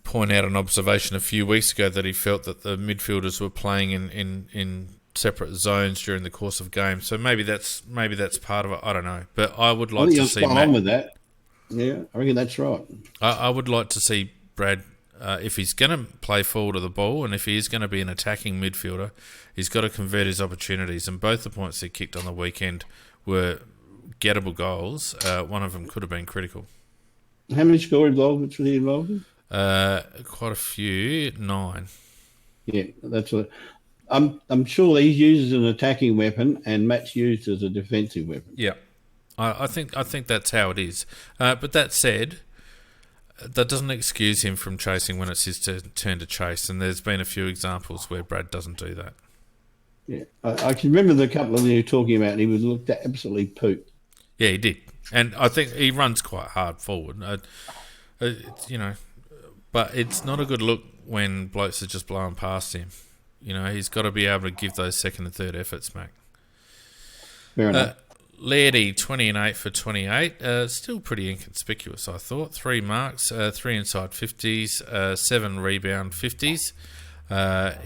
point out an observation a few weeks ago that he felt that the midfielders were playing in separate zones during the course of games. So maybe that's part of it. I don't know, but I would like to see Matt on with that. Yeah, I reckon that's right. I would like to see Brad. If he's going to play forward of the ball and if he is going to be an attacking midfielder, he's got to convert his opportunities. And both the points he kicked on the weekend were gettable goals. One of them could have been critical. How many score involvements were he involved in? Quite a few. 9. Yeah, that's what. I'm sure he's used as an attacking weapon, and Matt's used as a defensive weapon. Yeah, I think that's how it is. But that said, that doesn't excuse him from chasing when it's his turn to chase. And there's been a few examples where Brad doesn't do that. Yeah, I can remember the couple of you talking about. And he was looked at absolutely pooped. Yeah, he did, and I think he runs quite hard forward. But it's not a good look when blokes are just blowing past him. He's got to be able to give those second and third efforts, Mac. Fair enough. Lairdy, 20 and 8 for 28. Still pretty inconspicuous, I thought. 3 marks, 3 inside 50s, 7 rebound 50s.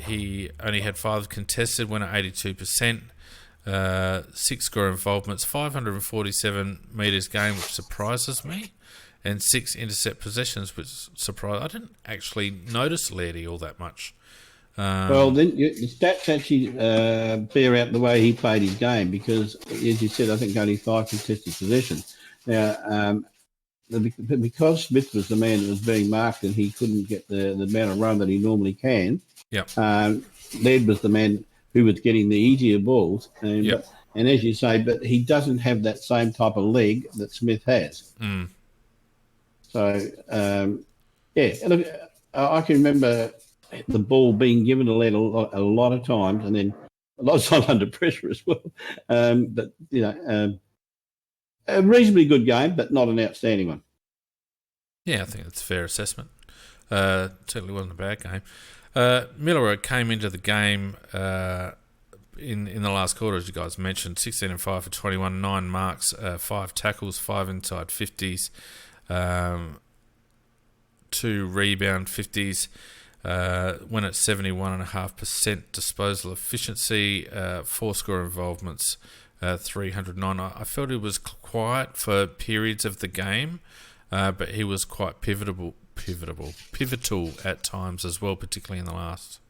He only had 5 contested, went at 82%. 6 score involvements, 547 metres gained, which surprises me, and 6 intercept possessions, which surprised. I didn't actually notice Lairdy all that much. Well, then the stats actually bear out the way he played his game because, as you said, I think only 5 contested possessions. Now, because Smith was the man that was being marked and he couldn't get the amount of run that he normally can, Laird was the man who was getting the easier balls. And as you say, but he doesn't have that same type of leg that Smith has. So, look, I can remember the ball being given to Laird a lot of times, and then a lot of times under pressure as well. But, a reasonably good game, but not an outstanding one. Yeah, I think that's a fair assessment. Certainly wasn't a bad game. Miller came into the game in the last quarter, as you guys mentioned, 16 and 5 for 21, 9 marks, 5 tackles, 5 inside 50s, 2 rebound 50s, went at 71.5% disposal efficiency, 4 score involvements, 309. I felt it was quiet for periods of the game, but he was quite pivotal at times as well, particularly in the last.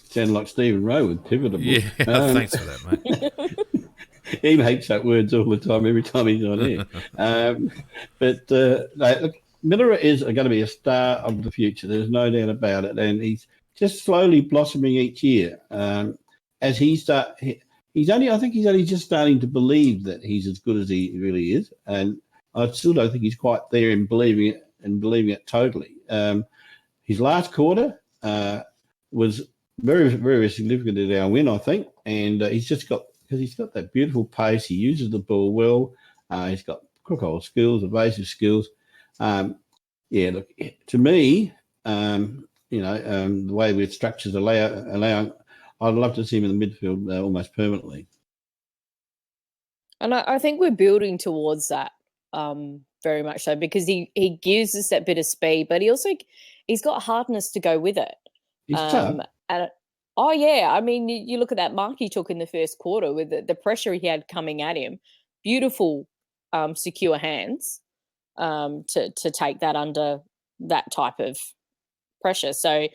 Sounded like Stephen Rowe with pivotal. Yeah, thanks for that, mate. He makes up words all the time, every time he's on here. Look, Miller is going to be a star of the future. There's no doubt about it, and he's just slowly blossoming each year. As I think he's only just starting to believe that he's as good as he really is, and I still don't think he's quite there in believing it totally. His last quarter was very, very significant in our win, I think, and he's got that beautiful pace. He uses the ball well. He's got crocodile skills, evasive skills. Look, to me, the way we've structured allowing, I'd love to see him in the midfield almost permanently. And I think we're building towards that very much so, because he gives us that bit of speed, but he's got hardness to go with it. He's tough. And I mean, you look at that mark he took in the first quarter with the pressure he had coming at him. Beautiful, secure hands to take that under that type of pressure. So,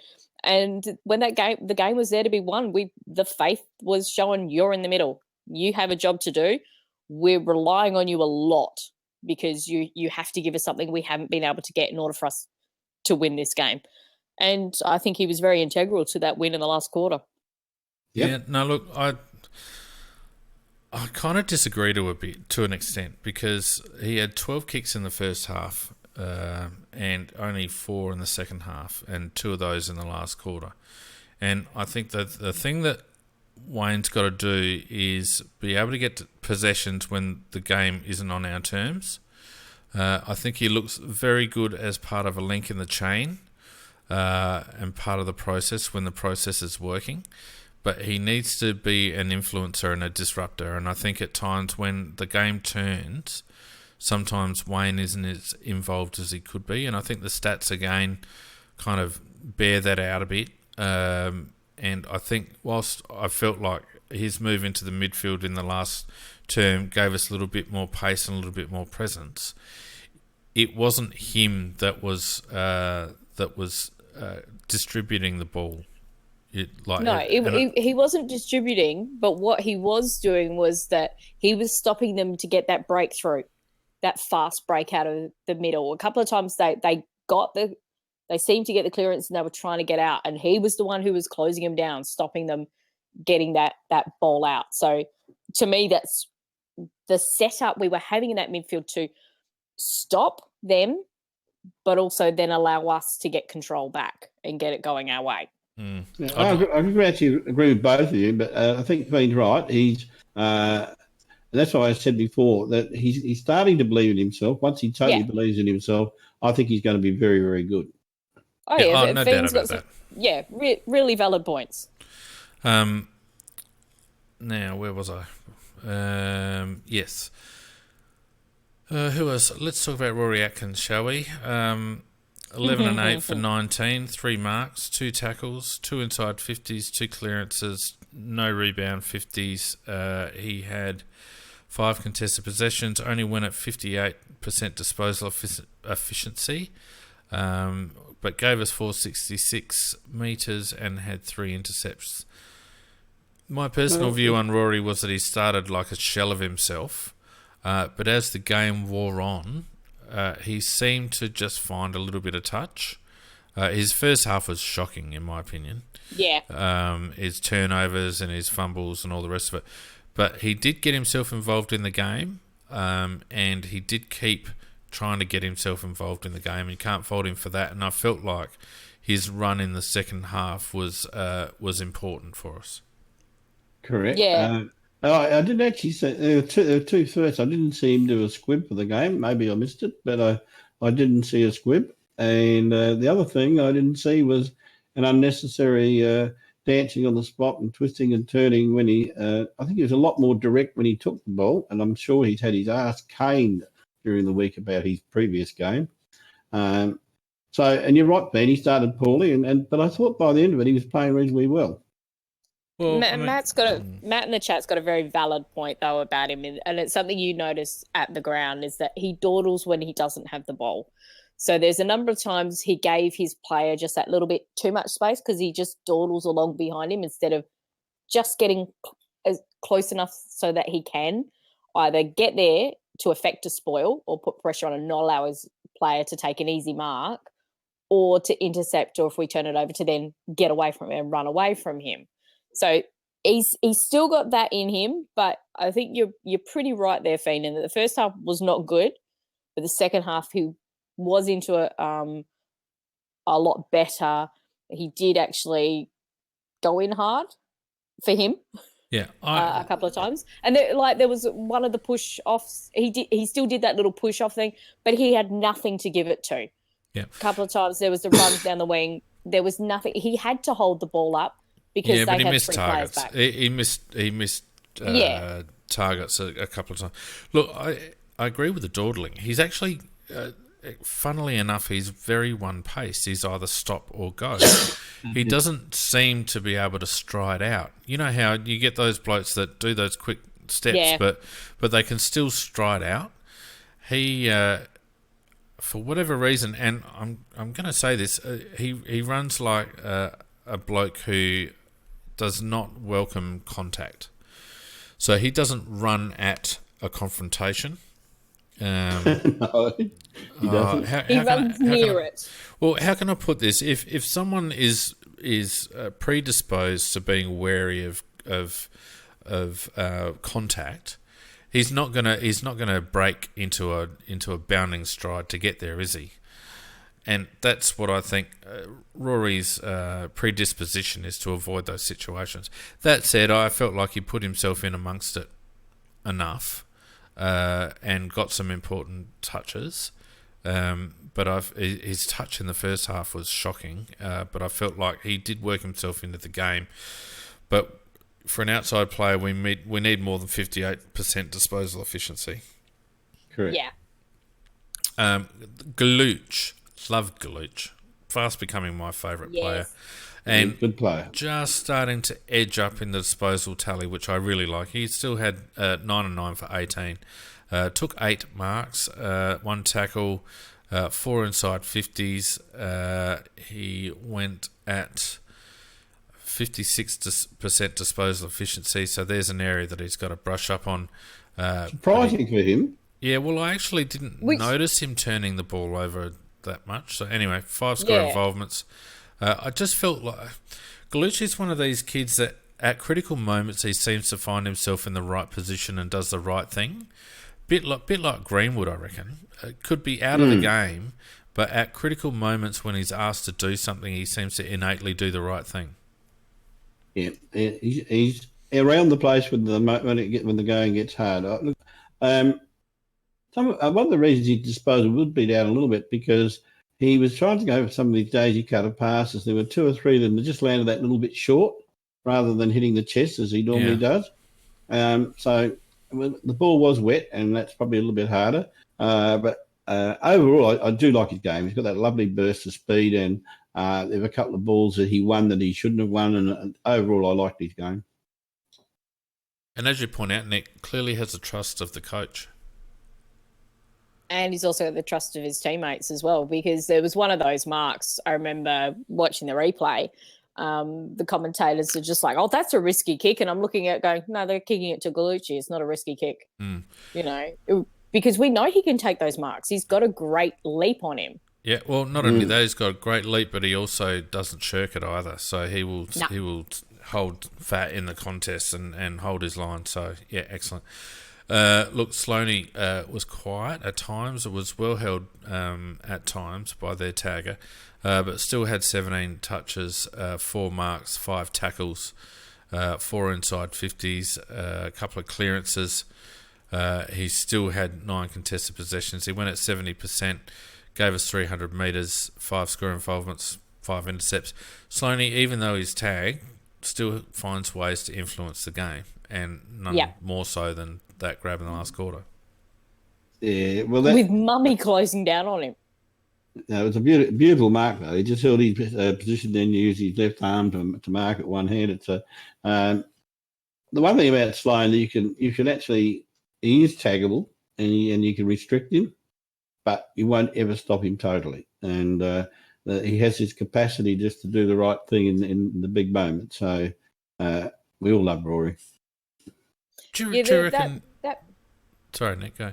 and when the game was there to be won, the faith was showing, you're in the middle. You have a job to do. We're relying on you a lot because you have to give us something we haven't been able to get in order for us to win this game. And I think he was very integral to that win in the last quarter. Yep. Yeah, no, look, I kind of disagree to an extent, because he had 12 kicks in the first half and only 4 in the second half, and 2 of those in the last quarter. And I think that the thing that Wayne's got to do is be able to get possessions when the game isn't on our terms. I think he looks very good as part of a link in the chain and part of the process when the process is working. But he needs to be an influencer and a disruptor. And I think at times when the game turns, sometimes Wayne isn't as involved as he could be. And I think the stats, again, kind of bear that out a bit. And I think whilst I felt like his move into the midfield in the last term gave us a little bit more pace and a little bit more presence, it wasn't him that was distributing the ball. He wasn't distributing, but what he was doing was that he was stopping them to get that breakthrough, that fast break out of the middle. A couple of times they seemed to get the clearance and they were trying to get out, and he was the one who was closing them down, stopping them getting that ball out. So to me, that's the setup we were having in that midfield to stop them, but also then allow us to get control back and get it going our way. Mm. Yeah, I actually agree with both of you, but I think Bean's right. And that's why I said before that he's starting to believe in himself. Once he totally believes in himself, I think he's going to be very, very good. Oh, yeah. No doubt about that. Yeah, really valid points. Now, where was I? Yes. Who else? Let's talk about Rory Atkins, shall we? 11 and 8 for 19, 3 marks, 2 tackles, 2 inside 50s, 2 clearances, no rebound 50s. He had 5 contested possessions, only went at 58% disposal efficiency, but gave us 466 metres and had 3 intercepts. My personal view on Rory was that he started like a shell of himself, but as the game wore on, he seemed to just find a little bit of touch. His first half was shocking, in my opinion. Yeah. His turnovers and his fumbles and all the rest of it. But he did get himself involved in the game, and he did keep trying to get himself involved in the game. And you can't fault him for that. And I felt like his run in the second half was important for us. Correct. Yeah. I didn't actually say there were two firsts. I didn't see him do a squib for the game. Maybe I missed it, but I didn't see a squib. And the other thing I didn't see was an unnecessary dancing on the spot and twisting and turning when he. I think he was a lot more direct when he took the ball, and I'm sure he's had his ass caned during the week about his previous game. And you're right, Ben. He started poorly, but I thought by the end of it he was playing reasonably well. Well, Matt in the chat's got a very valid point though about him, and it's something you notice at the ground is that he dawdles when he doesn't have the ball. So there's a number of times he gave his player just that little bit too much space because he just dawdles along behind him instead of just getting close enough so that he can either get there to effect a spoil or put pressure on and not allow his player to take an easy mark, or to intercept, or if we turn it over, to then get away from him and run away from him. So he's still got that in him, but I think you're pretty right there, Fiend, in that the first half was not good, but the second half he was into a lot better. He did actually go in hard for him. Yeah, a couple of times, and there was one of the push offs. He still did that little push off thing, but he had nothing to give it to. Yeah, a couple of times there was the runs down the wing. There was nothing. He had to hold the ball up because they had three players back. He missed targets a couple of times. Look, I agree with the dawdling. He's actually, funnily enough, he's very one-paced. He's either stop or go. He doesn't seem to be able to stride out. You know how you get those blokes that do those quick steps, but they can still stride out. He, for whatever reason, and I'm going to say this, he runs like a bloke who does not welcome contact. So he doesn't run at a confrontation. No, he doesn't. He runs near it. Well, how can I put this? If someone is predisposed to being wary of contact, he's not gonna break into a bounding stride to get there, is he? And that's what I think Rory's predisposition is, to avoid those situations. That said, I felt like he put himself in amongst it enough and got some important touches. But his touch in the first half was shocking. But I felt like he did work himself into the game. But for an outside player, we need more than 58% disposal efficiency. Correct. Yeah. Galuch. Loved Galuch. Fast becoming my favourite player. And good player. Just starting to edge up in the disposal tally, which I really like. He still had 9 and 9 for 18. Took 8 marks, 1 tackle, 4 inside 50s. He went at 56% disposal efficiency, so there's an area that he's got to brush up on. Surprising for him. Yeah, well, I actually didn't notice him turning the ball over that much. So anyway, 5 score involvements. I just felt like Galucci's one of these kids that at critical moments he seems to find himself in the right position and does the right thing. Bit like Greenwood, I reckon. Could be out of the game, but at critical moments when he's asked to do something, he seems to innately do the right thing. Yeah, he's around the place when the going gets hard. One of the reasons his disposal would be down a little bit because he was trying to go for some of these daisy cutter passes. There were 2 or 3 of them that just landed that little bit short rather than hitting the chest as he normally does. So the ball was wet, and that's probably a little bit harder. But overall, I do like his game. He's got that lovely burst of speed, and there were a couple of balls that he won that he shouldn't have won, and overall, I liked his game. And as you point out, Nick clearly has the trust of the coach. And he's also got the trust of his teammates as well, because there was one of those marks. I remember watching the replay. The commentators are just like, "Oh, that's a risky kick," and I'm looking at it going, "No, they're kicking it to Galucci. It's not a risky kick." You know, because we know he can take those marks. He's got a great leap on him. Yeah, well, not only that, he's got a great leap, but he also doesn't shirk it either. So he will hold fat in the contest and hold his line. So yeah, excellent. Look, Sloaney was quiet at times. It was well held at times by their tagger, but still had 17 touches, 4 marks, 5 tackles, 4 inside 50s, a couple of clearances. He still had 9 contested possessions. He went at 70%, gave us 300 metres, 5 score involvements, 5 intercepts. Sloaney, even though he's tagged, still finds ways to influence the game, and none more so than that grab in the last quarter. Yeah, well, with Mummy closing down on him. No, it was a beautiful mark though. He just held his position, then used his left arm to mark it one-handed. So the one thing about Sloan, you can actually, he is taggable and you can restrict him, but you won't ever stop him totally. And he has his capacity just to do the right thing in the big moment. So we all love Rory. Do you reckon... Sorry, Nick, go.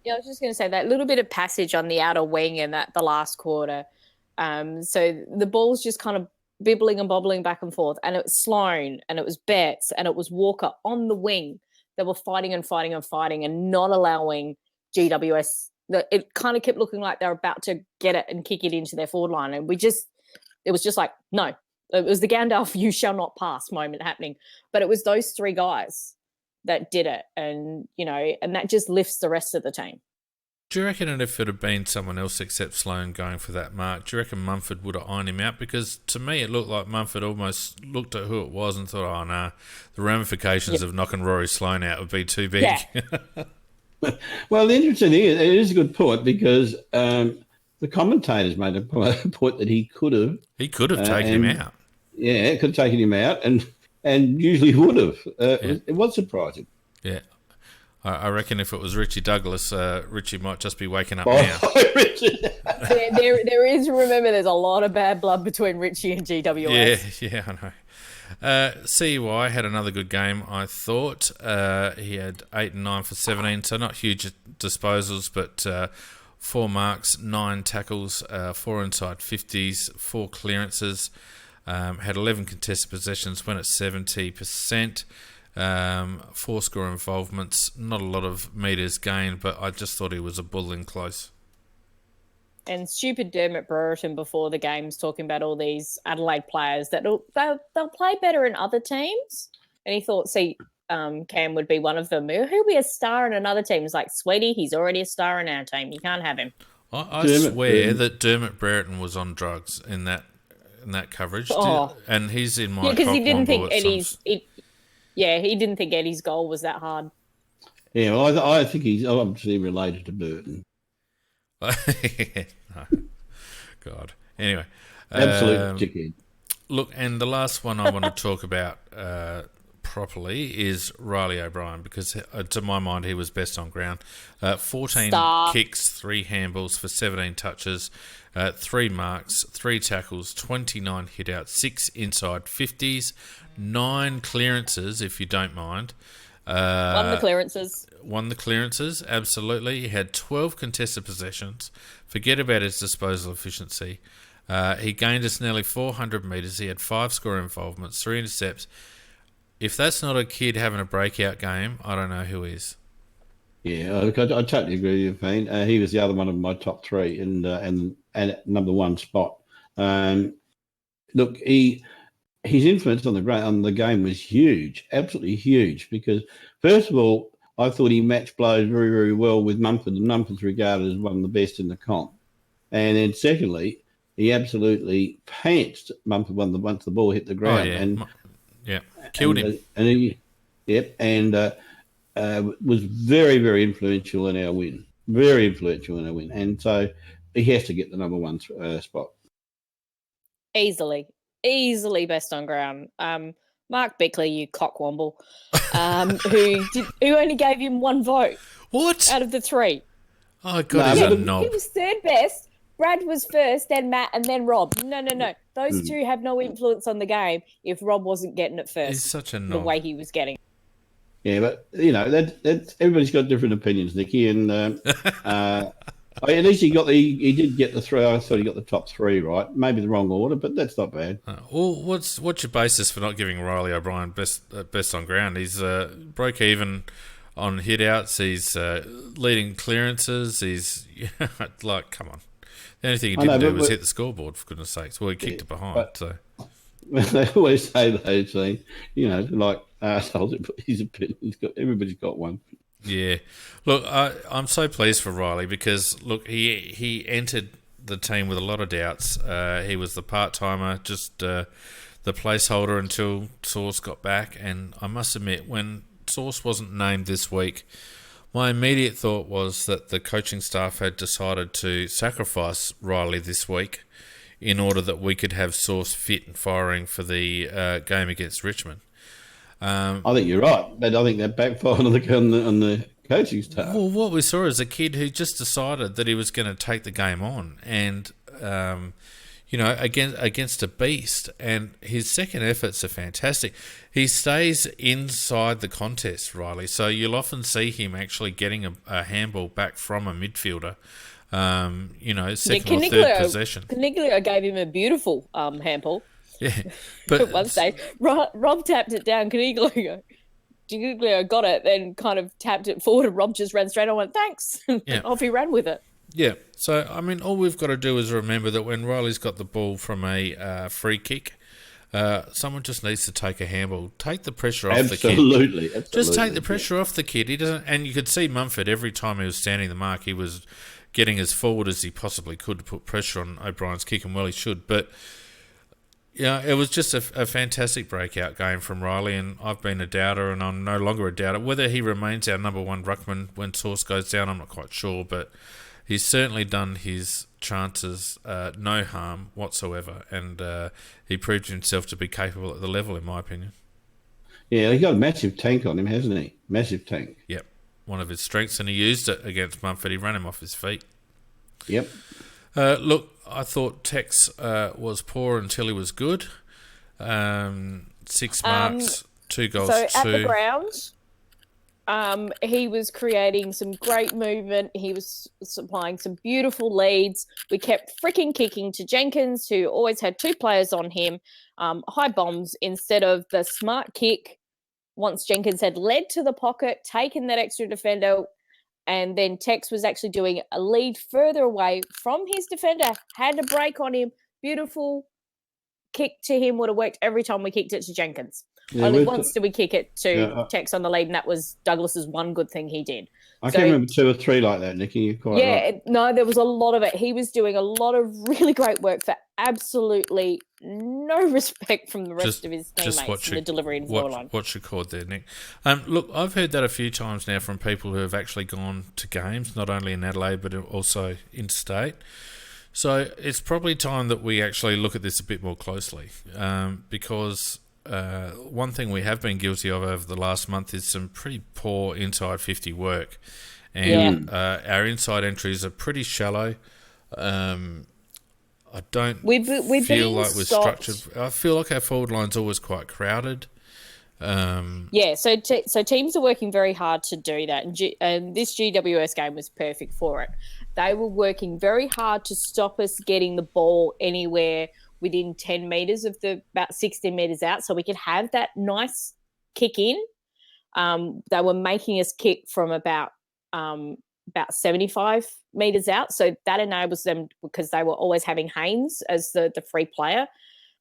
Yeah, I was just going to say that little bit of passage on the outer wing in the last quarter. So the ball's just kind of bibbling and bobbling back and forth, and it was Sloan, and it was Betts, and it was Walker on the wing. They were fighting and fighting and fighting, and not allowing GWS. It kind of kept looking like they were about to get it and kick it into their forward line, and it was just like, no. It was the Gandalf "you shall not pass" moment happening, but it was those three guys that did it, and and that just lifts the rest of the team. Do you reckon if it had been someone else except Sloan going for that mark, do you reckon Mumford would have ironed him out? Because to me it looked like Mumford almost looked at who it was and thought, oh no, the ramifications of knocking Rory Sloan out would be too big. Yeah. Well, the interesting thing is, it is a good point because the commentators made a point that he could have taken him out. Yeah, could have taken him out and usually would have. It was surprising. Yeah. I reckon if it was Richie Douglas, Richie might just be waking up now. there is, remember, there's a lot of bad blood between Richie and GWS. Yeah, I know. CUI had another good game, I thought. He had 8 and 9 for 17, so not huge disposals, but 4 marks, 9 tackles, 4 inside 50s, 4 clearances, had 11 contested possessions, went at 70%. 4 score involvements, not a lot of metres gained, but I just thought he was a bull in close. And stupid Dermot Brereton before the games talking about all these Adelaide players that they'll play better in other teams, and he thought Cam would be one of them. He'll be a star in another team. It's like, sweetie, he's already a star in our team. You can't have him. I swear that Dermot Brereton was on drugs in that coverage, and he's in my because he didn't think Eddie's. He didn't think Eddie's goal was that hard. Yeah, well, I think he's obviously related to Burton. No. God. Anyway. Absolute chicken. Look, and the last one I want to talk about properly is Riley O'Brien, because to my mind he was best on ground. 14 kicks, 3 handballs for 17 touches, 3 marks, 3 tackles, 29 hit-outs, 6 inside 50s, 9 clearances, if you don't mind. Won the clearances, absolutely. He had 12 contested possessions. Forget about his disposal efficiency. He gained us nearly 400 metres. He had 5 score involvements, 3 intercepts. If that's not a kid having a breakout game, I don't know who is. Yeah, I totally agree with you, Payne. He was the other one of my top 3 and at number 1 spot. Look, his influence on the game was huge, absolutely huge, because first of all, I thought he matched blows very, very well with Mumford, and Mumford's regarded as one of the best in the comp. And then secondly, he absolutely pantsed Mumford once the ball hit the ground. Killed him. Was very, very influential in our win. Very influential in our win. And so he has to get the number 1 spot. Easily best on ground. Mark Bickley, you cockwomble, who only gave him 1 vote. What? Out of the 3. Oh, God, he's a knob. He was 3rd best. Brad was first, then Matt, and then Rob. No. Those 2 have no influence on the game if Rob wasn't getting it first. He's such a knob. The way he was getting it. Yeah, but, that's everybody's got different opinions, Nicky, and at least he did get the 3. I thought he got the top 3 right. Maybe the wrong order, but that's not bad. Well, what's your basis for not giving Riley O'Brien best on ground? He's broke even on hit outs. He's leading clearances. He's like, come on. The only thing he didn't do was hit the scoreboard, for goodness sakes. Well, he kicked it behind. They always say those things, like arseholes. Everybody's got one. Yeah. Look, I'm so pleased for Riley because, look, he entered the team with a lot of doubts. He was the part-timer, just the placeholder until Sauce got back. And I must admit, when Sauce wasn't named this week, my immediate thought was that the coaching staff had decided to sacrifice Riley this week in order that we could have Sauce fit and firing for the game against Richmond. I think you're right, but I think that backfired on the coaching staff. Well, what we saw is a kid who just decided that he was going to take the game on, and against a beast. And his second efforts are fantastic. He stays inside the contest, Riley. So you'll often see him actually getting a handball back from a midfielder. Second or third possession. Caniglio gave him a beautiful handball. Yeah, but at one stage, Rob tapped it down. Caniglio got it, then kind of tapped it forward, and Rob just ran straight on. Went thanks, and off he ran with it. Yeah, so I mean, all we've got to do is remember that when Riley's got the ball from a free kick, someone just needs to take a handball, take the pressure off the kid. Absolutely. Just take the pressure off the kid. He doesn't, and you could see Mumford every time he was standing the mark, he was getting as forward as he possibly could to put pressure on O'Brien's kick, and well, he should. But it was just a fantastic breakout game from Riley, and I've been a doubter, and I'm no longer a doubter. Whether he remains our number one ruckman when Source goes down, I'm not quite sure, but he's certainly done his chances no harm whatsoever, and he proved himself to be capable at the level, in my opinion. Yeah, he got a massive tank on him, hasn't he? Massive tank. Yep, one of his strengths, and he used it against Mumford. He ran him off his feet. Yep. Look, I thought Tex was poor until he was good. 6 marks, 2 goals, so 2. At the ground, he was creating some great movement. He was supplying some beautiful leads. We kept freaking kicking to Jenkins, who always had 2 players on him, high bombs instead of the smart kick. Once Jenkins had led to the pocket, taken that extra defender, and then Tex was actually doing a lead further away from his defender, had a break on him. Beautiful kick to him would have worked every time we kicked it to Jenkins. Yeah, Only once did we kick it to Tex on the lead, and that was Douglas's one good thing he did. I can remember 2 or 3 like that, Nikki. You're quite right. No, there was a lot of it. He was doing a lot of really great work for absolutely no respect from the rest of his teammates in the delivery and forward line. What's your chord there, Nick? Look, I've heard that a few times now from people who have actually gone to games, not only in Adelaide but also interstate. So it's probably time that we actually look at this a bit more closely, because one thing we have been guilty of over the last month is some pretty poor inside 50 work, and our inside entries are pretty shallow. I don't feel like we're structured. I feel like our forward line's always quite crowded. So teams are working very hard to do that, and this GWS game was perfect for it. They were working very hard to stop us getting the ball anywhere within 10 metres of about 16 metres out, so we could have that nice kick in. They were making us kick from about 75 metres out, so that enables them, because they were always having Haynes as the free player,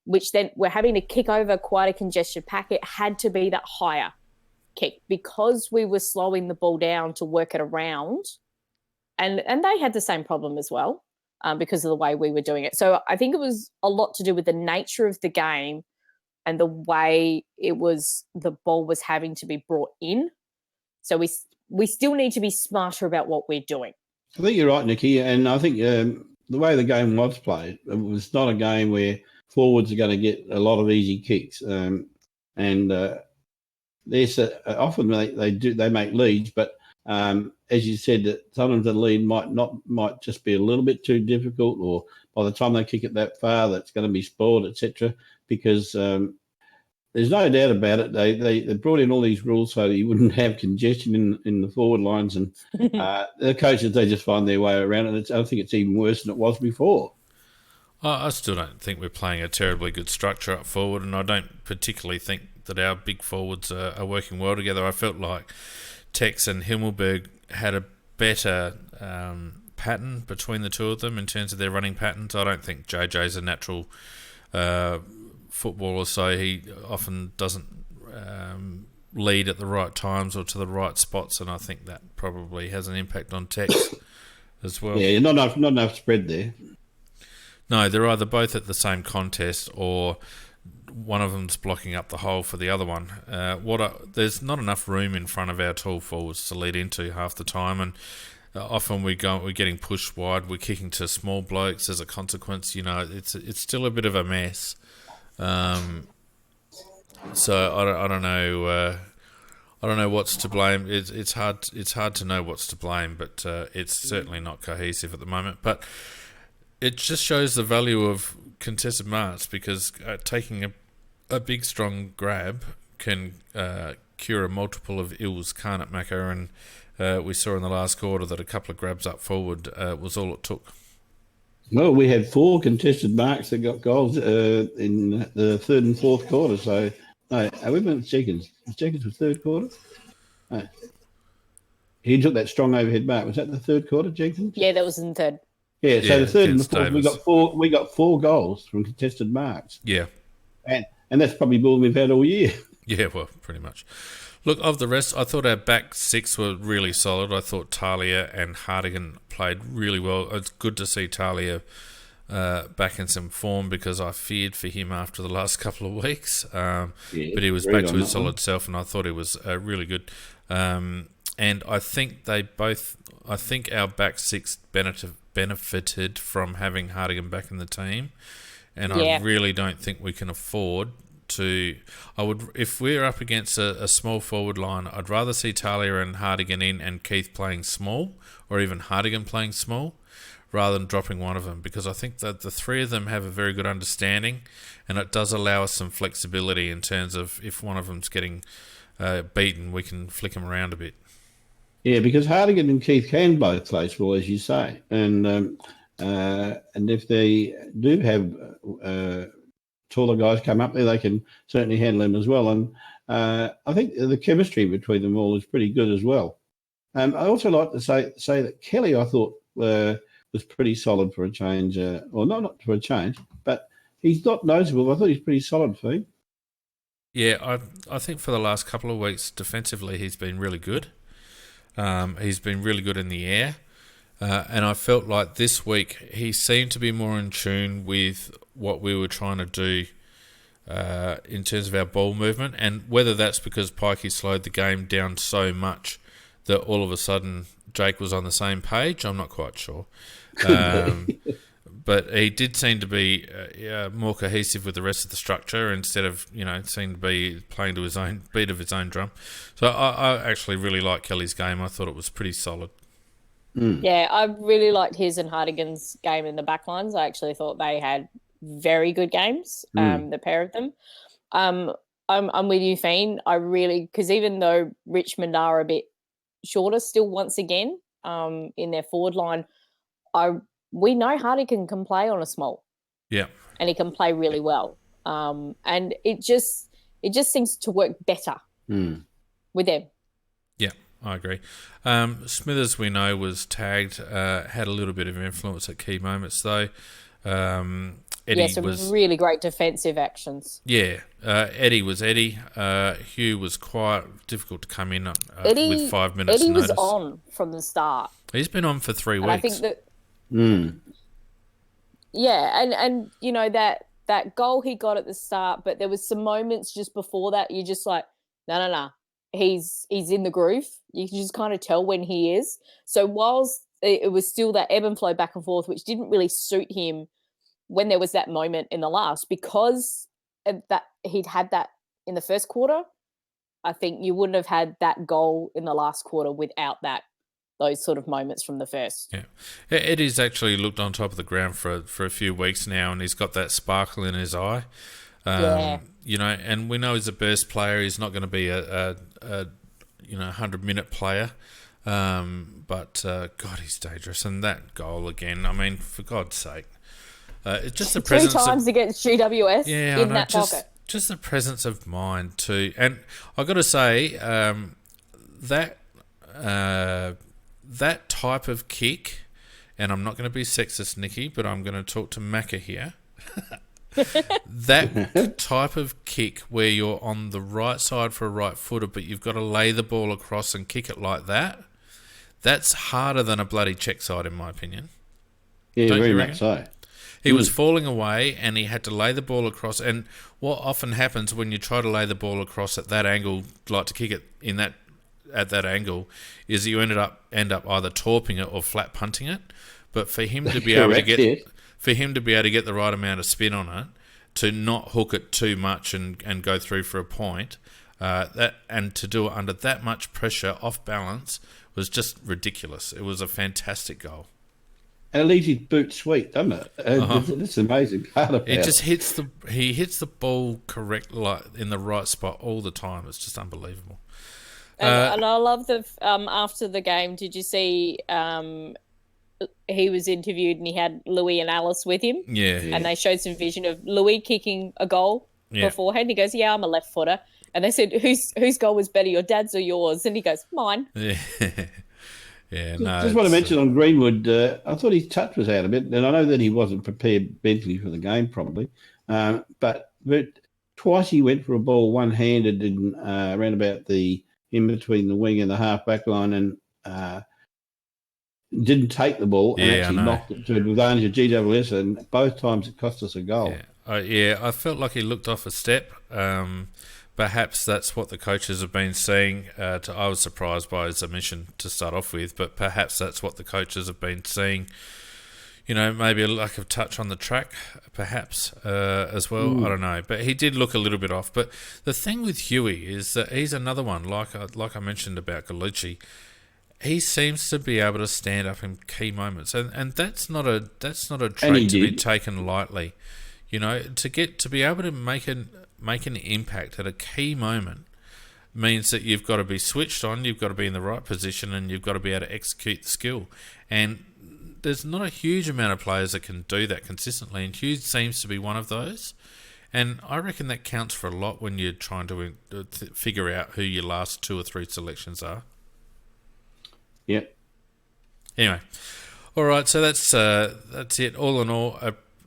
which then we're having to kick over quite a congested pack. It had to be that higher kick because we were slowing the ball down to work it around, and they had the same problem as well. Because of the way we were doing it. So I think it was a lot to do with the nature of the game and the way the ball was having to be brought in. So we still need to be smarter about what we're doing. I think you're right, Nikki, and I think the way the game was played, it was not a game where forwards are going to get a lot of easy kicks. There's often they make leads, but as you said, that sometimes the lead might just be a little bit too difficult, or by the time they kick it that far, that's going to be spoiled, etc. Because there's no doubt about it. They brought in all these rules so that you wouldn't have congestion in the forward lines, and the coaches, they just find their way around it. I think it's even worse than it was before. I still don't think we're playing a terribly good structure up forward, and I don't particularly think that our big forwards are working well together. I felt like Tex and Himmelberg had a better pattern between the two of them in terms of their running patterns. I don't think JJ's a natural footballer, so he often doesn't lead at the right times or to the right spots, and I think that probably has an impact on Tex as well. Yeah, not enough spread there. No, they're either both at the same contest or one of them's blocking up the hole for the other one. There's not enough room in front of our tall forwards to lead into half the time, and often we're getting pushed wide. We're kicking to small blokes as a consequence. It's still a bit of a mess. So I don't know. I don't know what's to blame. It's hard to know what's to blame, but it's certainly not cohesive at the moment. But it just shows the value of contested marks because taking a big, strong grab can cure a multiple of ills, can't it, Macca? And we saw in the last quarter that a couple of grabs up forward was all it took. Well, we had 4 contested marks that got goals in the third and fourth quarter. So, no, we went Jenkins. Was Jenkins the third quarter? No. He took that strong overhead mark. Was that the third quarter, Jenkins? Yeah, that was in the third. Yeah, so the third and the fourth, Davis. we got 4 goals from contested marks. Yeah. And that's probably more than we've had all year. Yeah, well, pretty much. Look, of the rest, I thought our back 6 were really solid. I thought Talia and Hardigan played really well. It's good to see Talia back in some form because I feared for him after the last couple of weeks. But he was back to his solid self, and I thought he was really good. And I think our back 6 benefited from having Hardigan back in the team. And I really don't think we can afford to. If we're up against a small forward line, I'd rather see Talia and Hardigan in and Keith playing small, or even Hardigan playing small, rather than dropping one of them, because I think that the 3 of them have a very good understanding, and it does allow us some flexibility in terms of if one of them's getting beaten, we can flick them around a bit. Yeah, because Hardigan and Keith can both play small, as you say, and if they do have taller guys come up there, they can certainly handle them as well. And I think the chemistry between them all is pretty good as well. I also like to say that Kelly, I thought, was pretty solid for a change. Well, not for a change, but he's not noticeable. I thought he's pretty solid for him. Yeah, I think for the last couple of weeks, defensively, he's been really good. He's been really good in the air. And I felt like this week he seemed to be more in tune with what we were trying to do in terms of our ball movement. And whether that's because Pikey slowed the game down so much that all of a sudden Jake was on the same page, I'm not quite sure. But he did seem to be more cohesive with the rest of the structure instead of, seemed to be playing to his own beat of his own drum. So I actually really like Kelly's game. I thought it was pretty solid. Yeah, I really liked his and Hardigan's game in the back lines. I actually thought they had very good games, the pair of them. I'm with you, Fiend. Because even though Richmond are a bit shorter still once again in their forward line, we know Hardigan can play on a small. Yeah. And he can play really well. And it just seems to work better with them. Yeah, I agree. Smithers, we know, was tagged, had a little bit of influence at key moments, though. Eddie was really great defensive actions. Yeah, Eddie was Eddie. Hugh was quite difficult to come in with 5 minutes Eddie notice. was on from the start. He's been on for 3 weeks. I think that... Yeah, and that goal he got at the start, but there was some moments just before that you're just like, no. He's in the groove. You can just kind of tell when he is. So whilst it was still that ebb and flow back and forth, which didn't really suit him when there was that moment in the last, because that he'd had that in the first quarter, I think you wouldn't have had that goal in the last quarter without those sort of moments from the first. Yeah, Eddie's actually looked on top of the ground for a few weeks now, and he's got that sparkle in his eye. And we know he's a burst player. He's not going to be a 100-minute player. But God, he's dangerous. And that goal again, I mean, for God's sake. It's just the presence 3 times against GWS in that pocket. Just the presence of mind too. And I've got to say, that type of kick, and I'm not going to be sexist, Nikki, but I'm going to talk to Macca here. That type of kick where you're on the right side for a right footer, but you've got to lay the ball across and kick it like that, that's harder than a bloody check side, in my opinion. Yeah, very much so. He was falling away and he had to lay the ball across. And what often happens when you try to lay the ball across at that angle, like to kick it at that angle, is you end up either torping it or flat punting it. But for him to be able to get the right amount of spin on it, to not hook it too much and go through for a point, and to do it under that much pressure off balance was just ridiculous. It was a fantastic goal. and it leaves his boot sweet, doesn't it? That's an amazing part of It it. just he hits the ball correct, like in the right spot all the time. It's just unbelievable. And I love the after the game. Did you see? He was interviewed and he had Louis and Alice with him. Yeah. And they showed some vision of Louis kicking a goal beforehand. He goes, "Yeah, I'm a left footer." And they said, "Whose goal was better, your dad's or yours?" And he goes, "Mine." Yeah. Yeah. No. Just want to mention on Greenwood, I thought his touch was out a bit, and I know that he wasn't prepared mentally for the game, probably. But twice he went for a ball one-handed in around about in between the wing and the half-back line, and didn't take the ball and actually knocked it to advantage of GWS, and both times it cost us a goal. Yeah, I felt like he looked off a step. Perhaps that's what the coaches have been seeing. I was surprised by his omission to start off with, but perhaps that's what the coaches have been seeing. Maybe a lack of touch on the track, perhaps, as well. I don't know. But he did look a little bit off. But the thing with Huey is that he's another one, like I mentioned about Gallucci. He seems to be able to stand up in key moments, and that's not a trait to be taken lightly. To be able to make an impact at a key moment means that you've got to be switched on, you've got to be in the right position, and you've got to be able to execute the skill. And there's not a huge amount of players that can do that consistently, and Hughes seems to be one of those. And I reckon that counts for a lot when you're trying to figure out who your last 2 or 3 selections are. Yep. Anyway, all right. So that's it. All in all,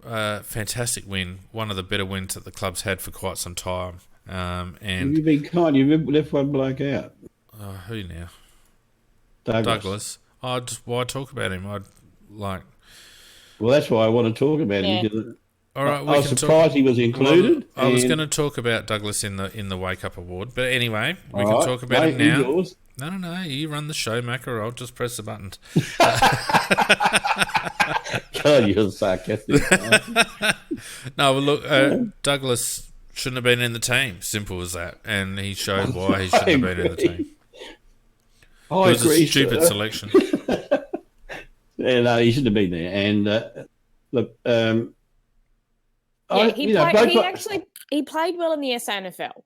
a fantastic win. One of the better wins that the club's had for quite some time. And you've been kind. You've left one bloke out. Who now? Douglas. Why talk about him? I'd like. Well, that's why I want to talk about him. Because all right, I was surprised he was included. Well, I was going to talk about Douglas in the Wake Up Award, but anyway, we can talk about him now. Yours. No, you run the show, Mac, or I'll just press the buttons. God, you're sarcastic. No, well, look, Douglas shouldn't have been in the team. Simple as that. And he showed why he shouldn't have been in the team. It was a stupid selection. Yeah, no, he shouldn't have been there. And look, he played well in the SANFL,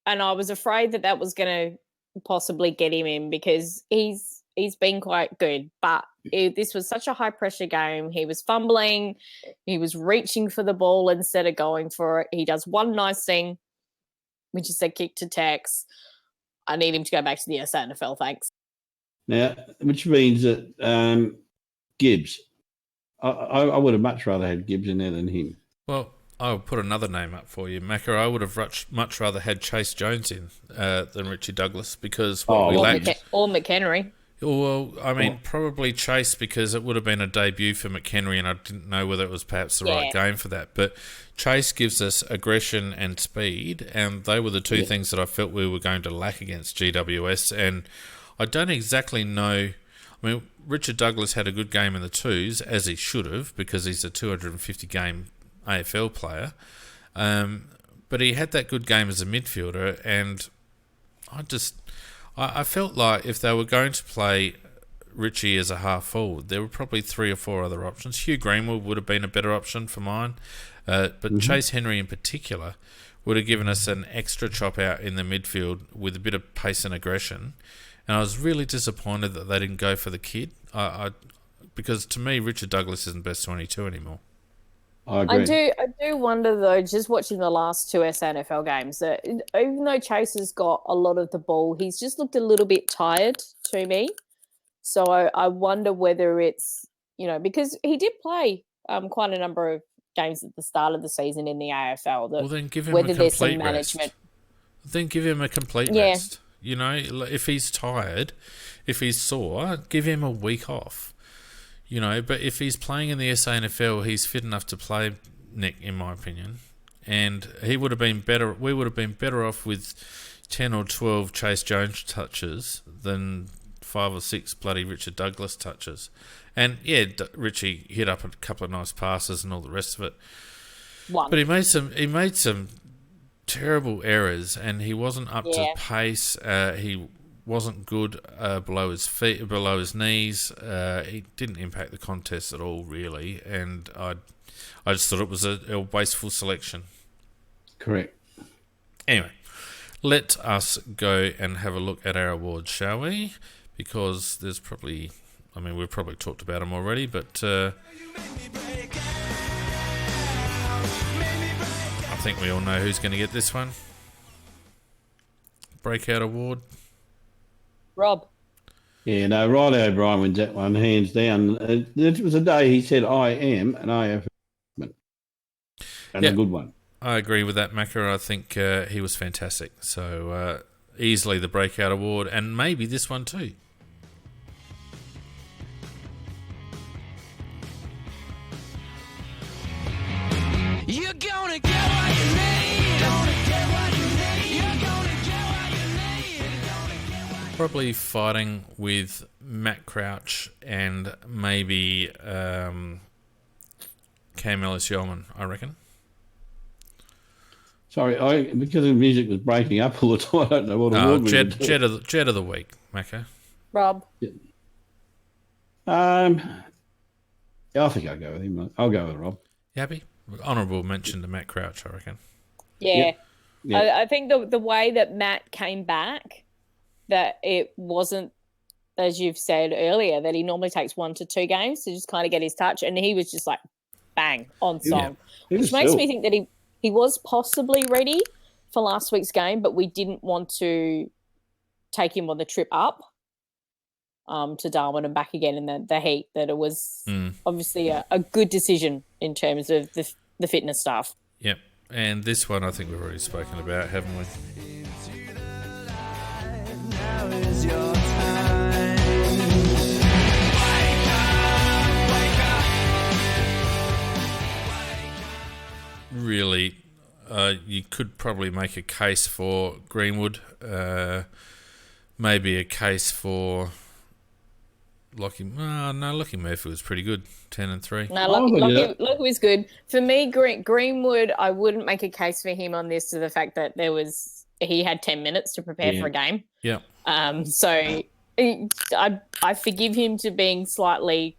and I was afraid that was going to possibly get him in because he's been quite good. But this was such a high pressure game. He was fumbling. He was reaching for the ball instead of going for it. He does one nice thing, which is a kick to Tex. I need him to go back to the SANFL, thanks. Now, which means that Gibbs, I would have much rather had Gibbs in there than him. Well, I'll put another name up for you, Macca. I would have much rather had Chase Jones in than Richie Douglas because we lacked... Or McHenry. Well, I mean, probably Chase because it would have been a debut for McHenry and I didn't know whether it was perhaps the right game for that. But Chase gives us aggression and speed, and they were the two things that I felt we were going to lack against GWS. And I don't exactly know... I mean, Richard Douglas had a good game in the twos, as he should have, because he's a 250-game AFL player. But he had that good game as a midfielder, and I felt like if they were going to play Richie as a half forward, there were probably 3 or 4 other options. Hugh Greenwood would have been a better option for mine, but Chase Henry in particular would have given us an extra chop out in the midfield with a bit of pace and aggression. And I was really disappointed that they didn't go for the kid, because to me, Richard Douglas isn't best 22 anymore. I agree. I do wonder though, just watching the last 2 SANFL games, that even though Chase has got a lot of the ball, he's just looked a little bit tired to me. So I wonder whether it's, because he did play quite a number of games at the start of the season in the AFL. Well, then give him a complete rest. Then give him a complete rest. If he's tired, if he's sore, give him a week off. But if he's playing in the SANFL, he's fit enough to play, Nick, in my opinion. And he would have been better. We would have been better off with 10 or 12 Chase Jones touches than 5 or 6 bloody Richard Douglas touches. And yeah, Richie hit up a couple of nice passes and all the rest of it. But he made some terrible errors, and he wasn't up to pace. He wasn't good below his feet, below his knees. He didn't impact the contest at all, really, and I just thought it was a wasteful selection. Correct. Anyway, let us go and have a look at our awards, shall we? Because there's probably, I mean, we've probably talked about them already, but I think we all know who's going to get this one. Breakout award. Rob. Yeah, no, Riley O'Brien wins that one, hands down. It was a day he said, I am an AFL, and a good one. I agree with that, Macca. I think he was fantastic. So easily the breakout award, and maybe this one too. You're gonna get what you need. Gonna get what you need. You're gonna get what you need. Gonna get what you Probably fighting with Matt Crouch and maybe Cam Ellis-Yeoman, I reckon. Sorry, because the music was breaking up all the time, I don't know what award we would do. Jet of the week, Macca. Rob. Yeah. I think I'll go with him. I'll go with Rob. You happy? Honourable mention to Matt Crouch, I reckon. Yeah. Yeah. I think the way that Matt came back, that it wasn't, as you've said earlier, that he normally takes 1 to 2 games to just kind of get his touch, and he was just like, bang, on song. He was Which makes still- me think that he was possibly ready for last week's game, but we didn't want to take him on the trip up to Darwin and back again in the heat, that it was obviously a good decision in terms of the fitness stuff. Yep. And this one I think we've already spoken about, haven't we? Now is your time. Really, you could probably make a case for Greenwood, maybe a case for Lockie. No, Lockie Murphy was pretty good, 10 and 3. No, Lockie was good. For me, Greenwood, I wouldn't make a case for him on this to the fact that he had 10 minutes to prepare for a game. Yeah. So I forgive him to being slightly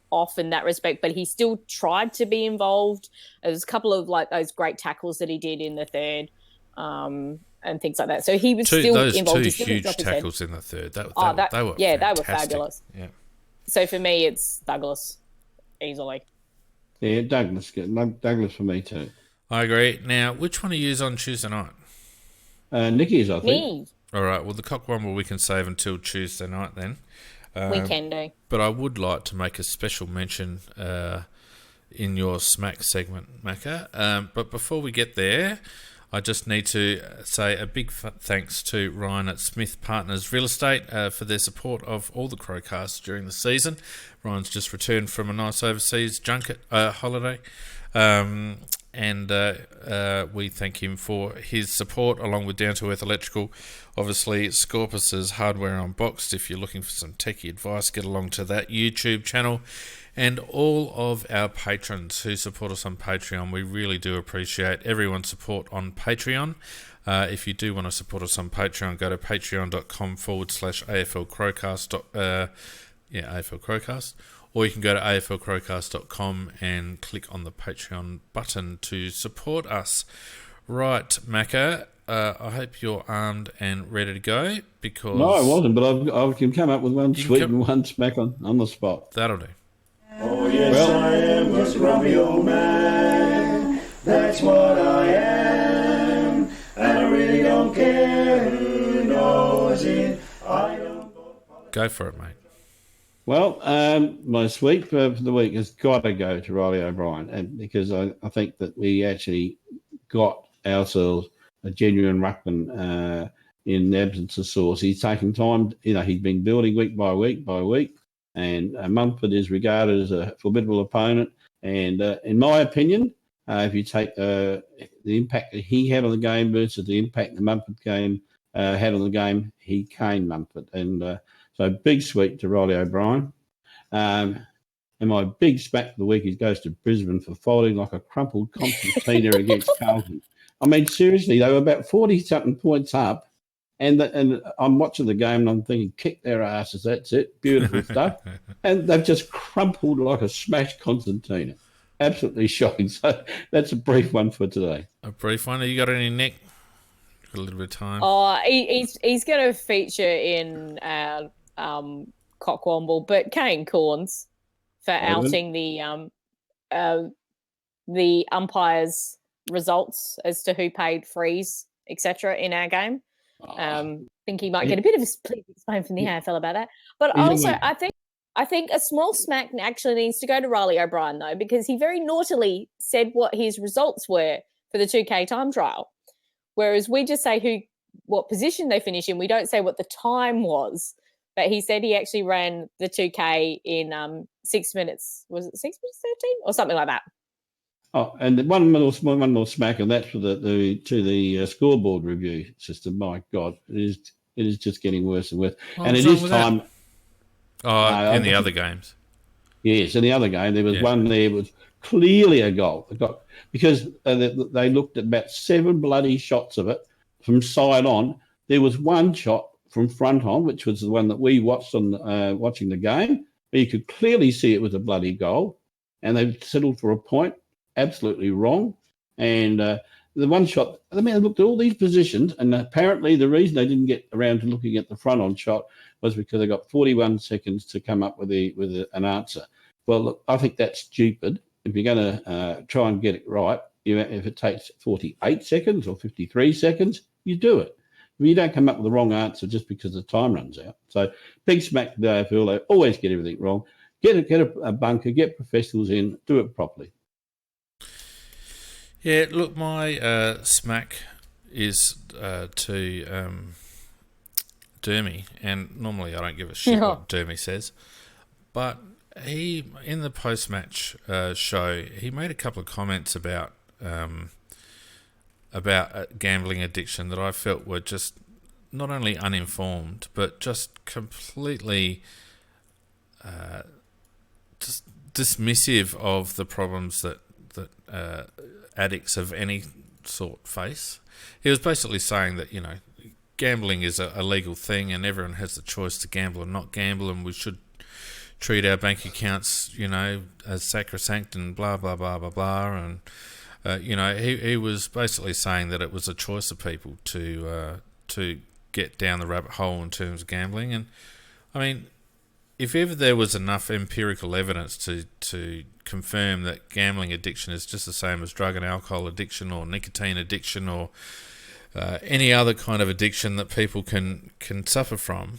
off in that respect, but he still tried to be involved. There was a couple of like those great tackles that he did in the third, and things like that. So he was still involved. Those 2 huge tackles in the third. They were fantastic. Fabulous. Yeah. So for me, it's Douglas easily. Yeah, Douglas for me too. I agree. Now, which one are you on Tuesday night? Nicky's, I think. Me. All right. Well, the Cockwomble we can save until Tuesday night then. We can do. But I would like to make a special mention in your Smack segment, Macca. But before we get there, I just need to say a big thanks to Ryan at Smith Partners Real Estate for their support of all the CrowCasts during the season. Ryan's just returned from a nice overseas junket holiday. And we thank him for his support, along with Down to Earth Electrical. Obviously, Scorpus's Hardware Unboxed. If you're looking for some techie advice, get along to that YouTube channel. And all of our patrons who support us on Patreon, we really do appreciate everyone's support on Patreon. If you do want to support us on Patreon, go to patreon.com/AFL CrowCast. AFL CrowCast. Or you can go to aflcrowcast.com and click on the Patreon button to support us. Right, Macca, I hope you're armed and ready to go, because... No, I wasn't, but I can come up with one sweet and one smack on the spot. That'll do. Oh, yes, I am a grumpy old man. That's what I am. And I really don't care who knows it. I don't... Go for it, mate. Well, my sweep for the week has got to go to Riley O'Brien, and because I think that we actually got ourselves a genuine ruckman in the absence of Sauce. He's taking time. He's been building week by week, and Mumford is regarded as a formidable opponent. And in my opinion, if you take the impact that he had on the game versus the impact the Mumford game had on the game, he came Mumford. And so big sweep to Riley O'Brien. And my big smack for the week goes to Brisbane for folding like a crumpled concertina against Carlton. I mean, seriously, they were about 40-something points up And I'm watching the game and I'm thinking, kick their asses, that's it, beautiful stuff. And they've just crumpled like a smashed concertina. Absolutely shocking. So that's a brief one for today. A brief one. Have you got any, Nick? Got a little bit of time. Oh, he's going to feature in Cockwomble, but Kane Corns for outing the umpires' results as to who paid frees, etc. in our game. Think he might get a bit of a split explain from the AFL about that. But also, I think a small smack actually needs to go to Riley O'Brien, though, because he very naughtily said what his results were for the 2K time trial. Whereas we just say what position they finish in. We don't say what the time was. But he said he actually ran the 2K in 6 minutes. Was it 6 minutes 13 or something like that? Oh, and one more smack, and that's for the scoreboard review system. My God, it is just getting worse and worse. And it is time. In the other games. Yes, in the other game there was one there was clearly a goal. Because they looked at about 7 bloody shots of it from side on. There was one shot from front on, which was the one that we watched on watching the game. But you could clearly see it was a bloody goal, and they settled for a point. Absolutely wrong. And the one shot, I mean, I looked at all these positions, and apparently the reason they didn't get around to looking at the front on shot was because they got 41 seconds to come up with an answer. Well, look, I think that's stupid. If you're going to try and get it right, if it takes 48 seconds or 53 seconds, you do it. You don't come up with the wrong answer just because the time runs out. So big smack to the AFL. They always get everything wrong. Get a bunker, get professionals in, do it properly. Yeah, look, my smack is to Dermy, and normally I don't give a shit what Dermy says, but he, in the post-match show, he made a couple of comments about gambling addiction that I felt were just not only uninformed, but just completely just dismissive of the problems that addicts of any sort face. He was basically saying that, gambling is a legal thing and everyone has the choice to gamble or not gamble, and we should treat our bank accounts, as sacrosanct and blah, blah, blah, blah, blah. And, he was basically saying that it was a choice of people to get down the rabbit hole in terms of gambling. And, I mean, if ever there was enough empirical evidence to confirm that gambling addiction is just the same as drug and alcohol addiction or nicotine addiction or any other kind of addiction that people can suffer from,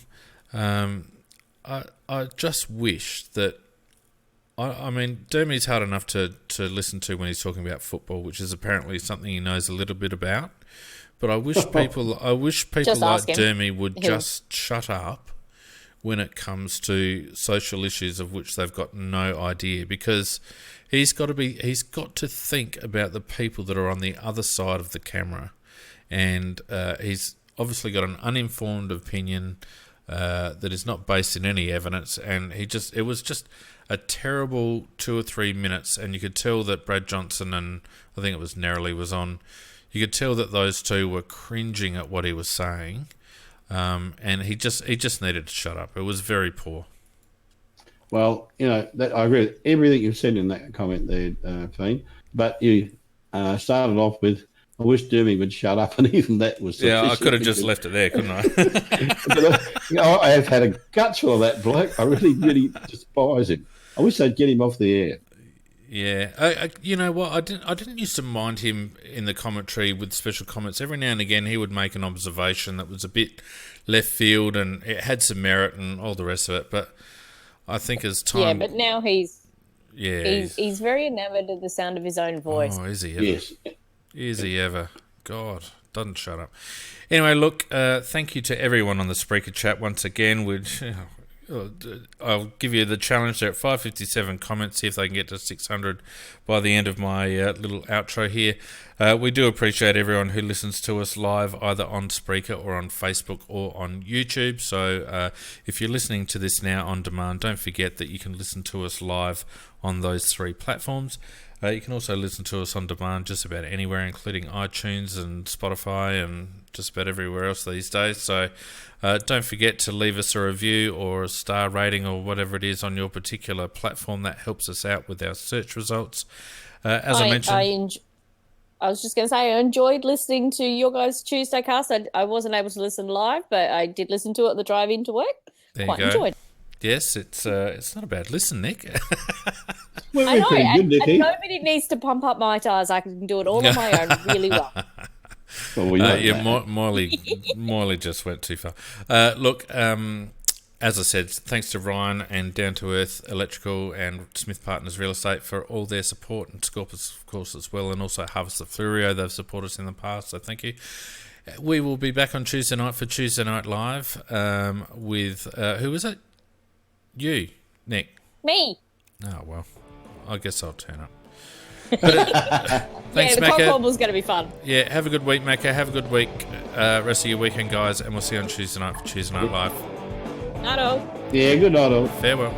I just wish that, I mean, Dermy's hard enough to listen to when he's talking about football, which is apparently something he knows a little bit about, but I wish people like Dermy would just shut up when it comes to social issues of which they've got no idea, because he's got to think about the people that are on the other side of the camera, and he's obviously got an uninformed opinion that is not based in any evidence, and it was just a terrible 2 or 3 minutes, and you could tell that Brad Johnson and I think it was Nerily was on, you could tell that those two were cringing at what he was saying. And he just needed to shut up. It was very poor. Well, I agree with everything you've said in that comment there, Fiend. But you started off with, I wish Dermy would shut up, and even that was sufficient. Yeah, I could have just left it there, couldn't I? But, I have had a guts for that bloke. I really, really despise him. I wish they'd get him off the air. Yeah, you know what? I didn't used to mind him in the commentary with special comments. Every now and again, he would make an observation that was a bit left field, and it had some merit and all the rest of it. But I think as time, yeah, but now he's very enamoured of the sound of his own voice. Oh, is he ever? Yes. Is he ever? God, doesn't shut up. Anyway, look, thank you to everyone on the Spreaker chat once again. I'll give you the challenge there at 557 comments, see if they can get to 600 by the end of my little outro here. We do appreciate everyone who listens to us live, either on Spreaker or on Facebook or on YouTube. So if you're listening to this now on demand, don't forget that you can listen to us live on those 3 platforms. You can also listen to us on demand just about anywhere, including iTunes and Spotify and just about everywhere else these days. So don't forget to leave us a review or a star rating or whatever it is on your particular platform. That helps us out with our search results. As I mentioned... I was just going to say, I enjoyed listening to your guys' Tuesday cast. I wasn't able to listen live, but I did listen to it at the drive into work. There Quite you go. enjoyed. Yes, it's not a bad listen, Nick. I know, pretty good, Nicky. and nobody needs to pump up my tires. I can do it all on my own really well. Well, we know yeah, that. Morley just went too far. Look, as I said, thanks to Ryan and Down to Earth Electrical and Smith Partners Real Estate for all their support, and Scorpus, of course, as well, and also Harvest of Flurio. They've supported us in the past, so thank you. We will be back on Tuesday night for Tuesday Night Live with, who was it? You, Nick. Me. Oh, well, I guess I'll turn up. Yeah, Thanks, the Macca. cockwobble's going to be fun. Yeah, have a good week, Macca. Have a good week, rest of your weekend, guys, and we'll see you on Tuesday night for Tuesday Night Live. Not all. Yeah, good night all. Farewell.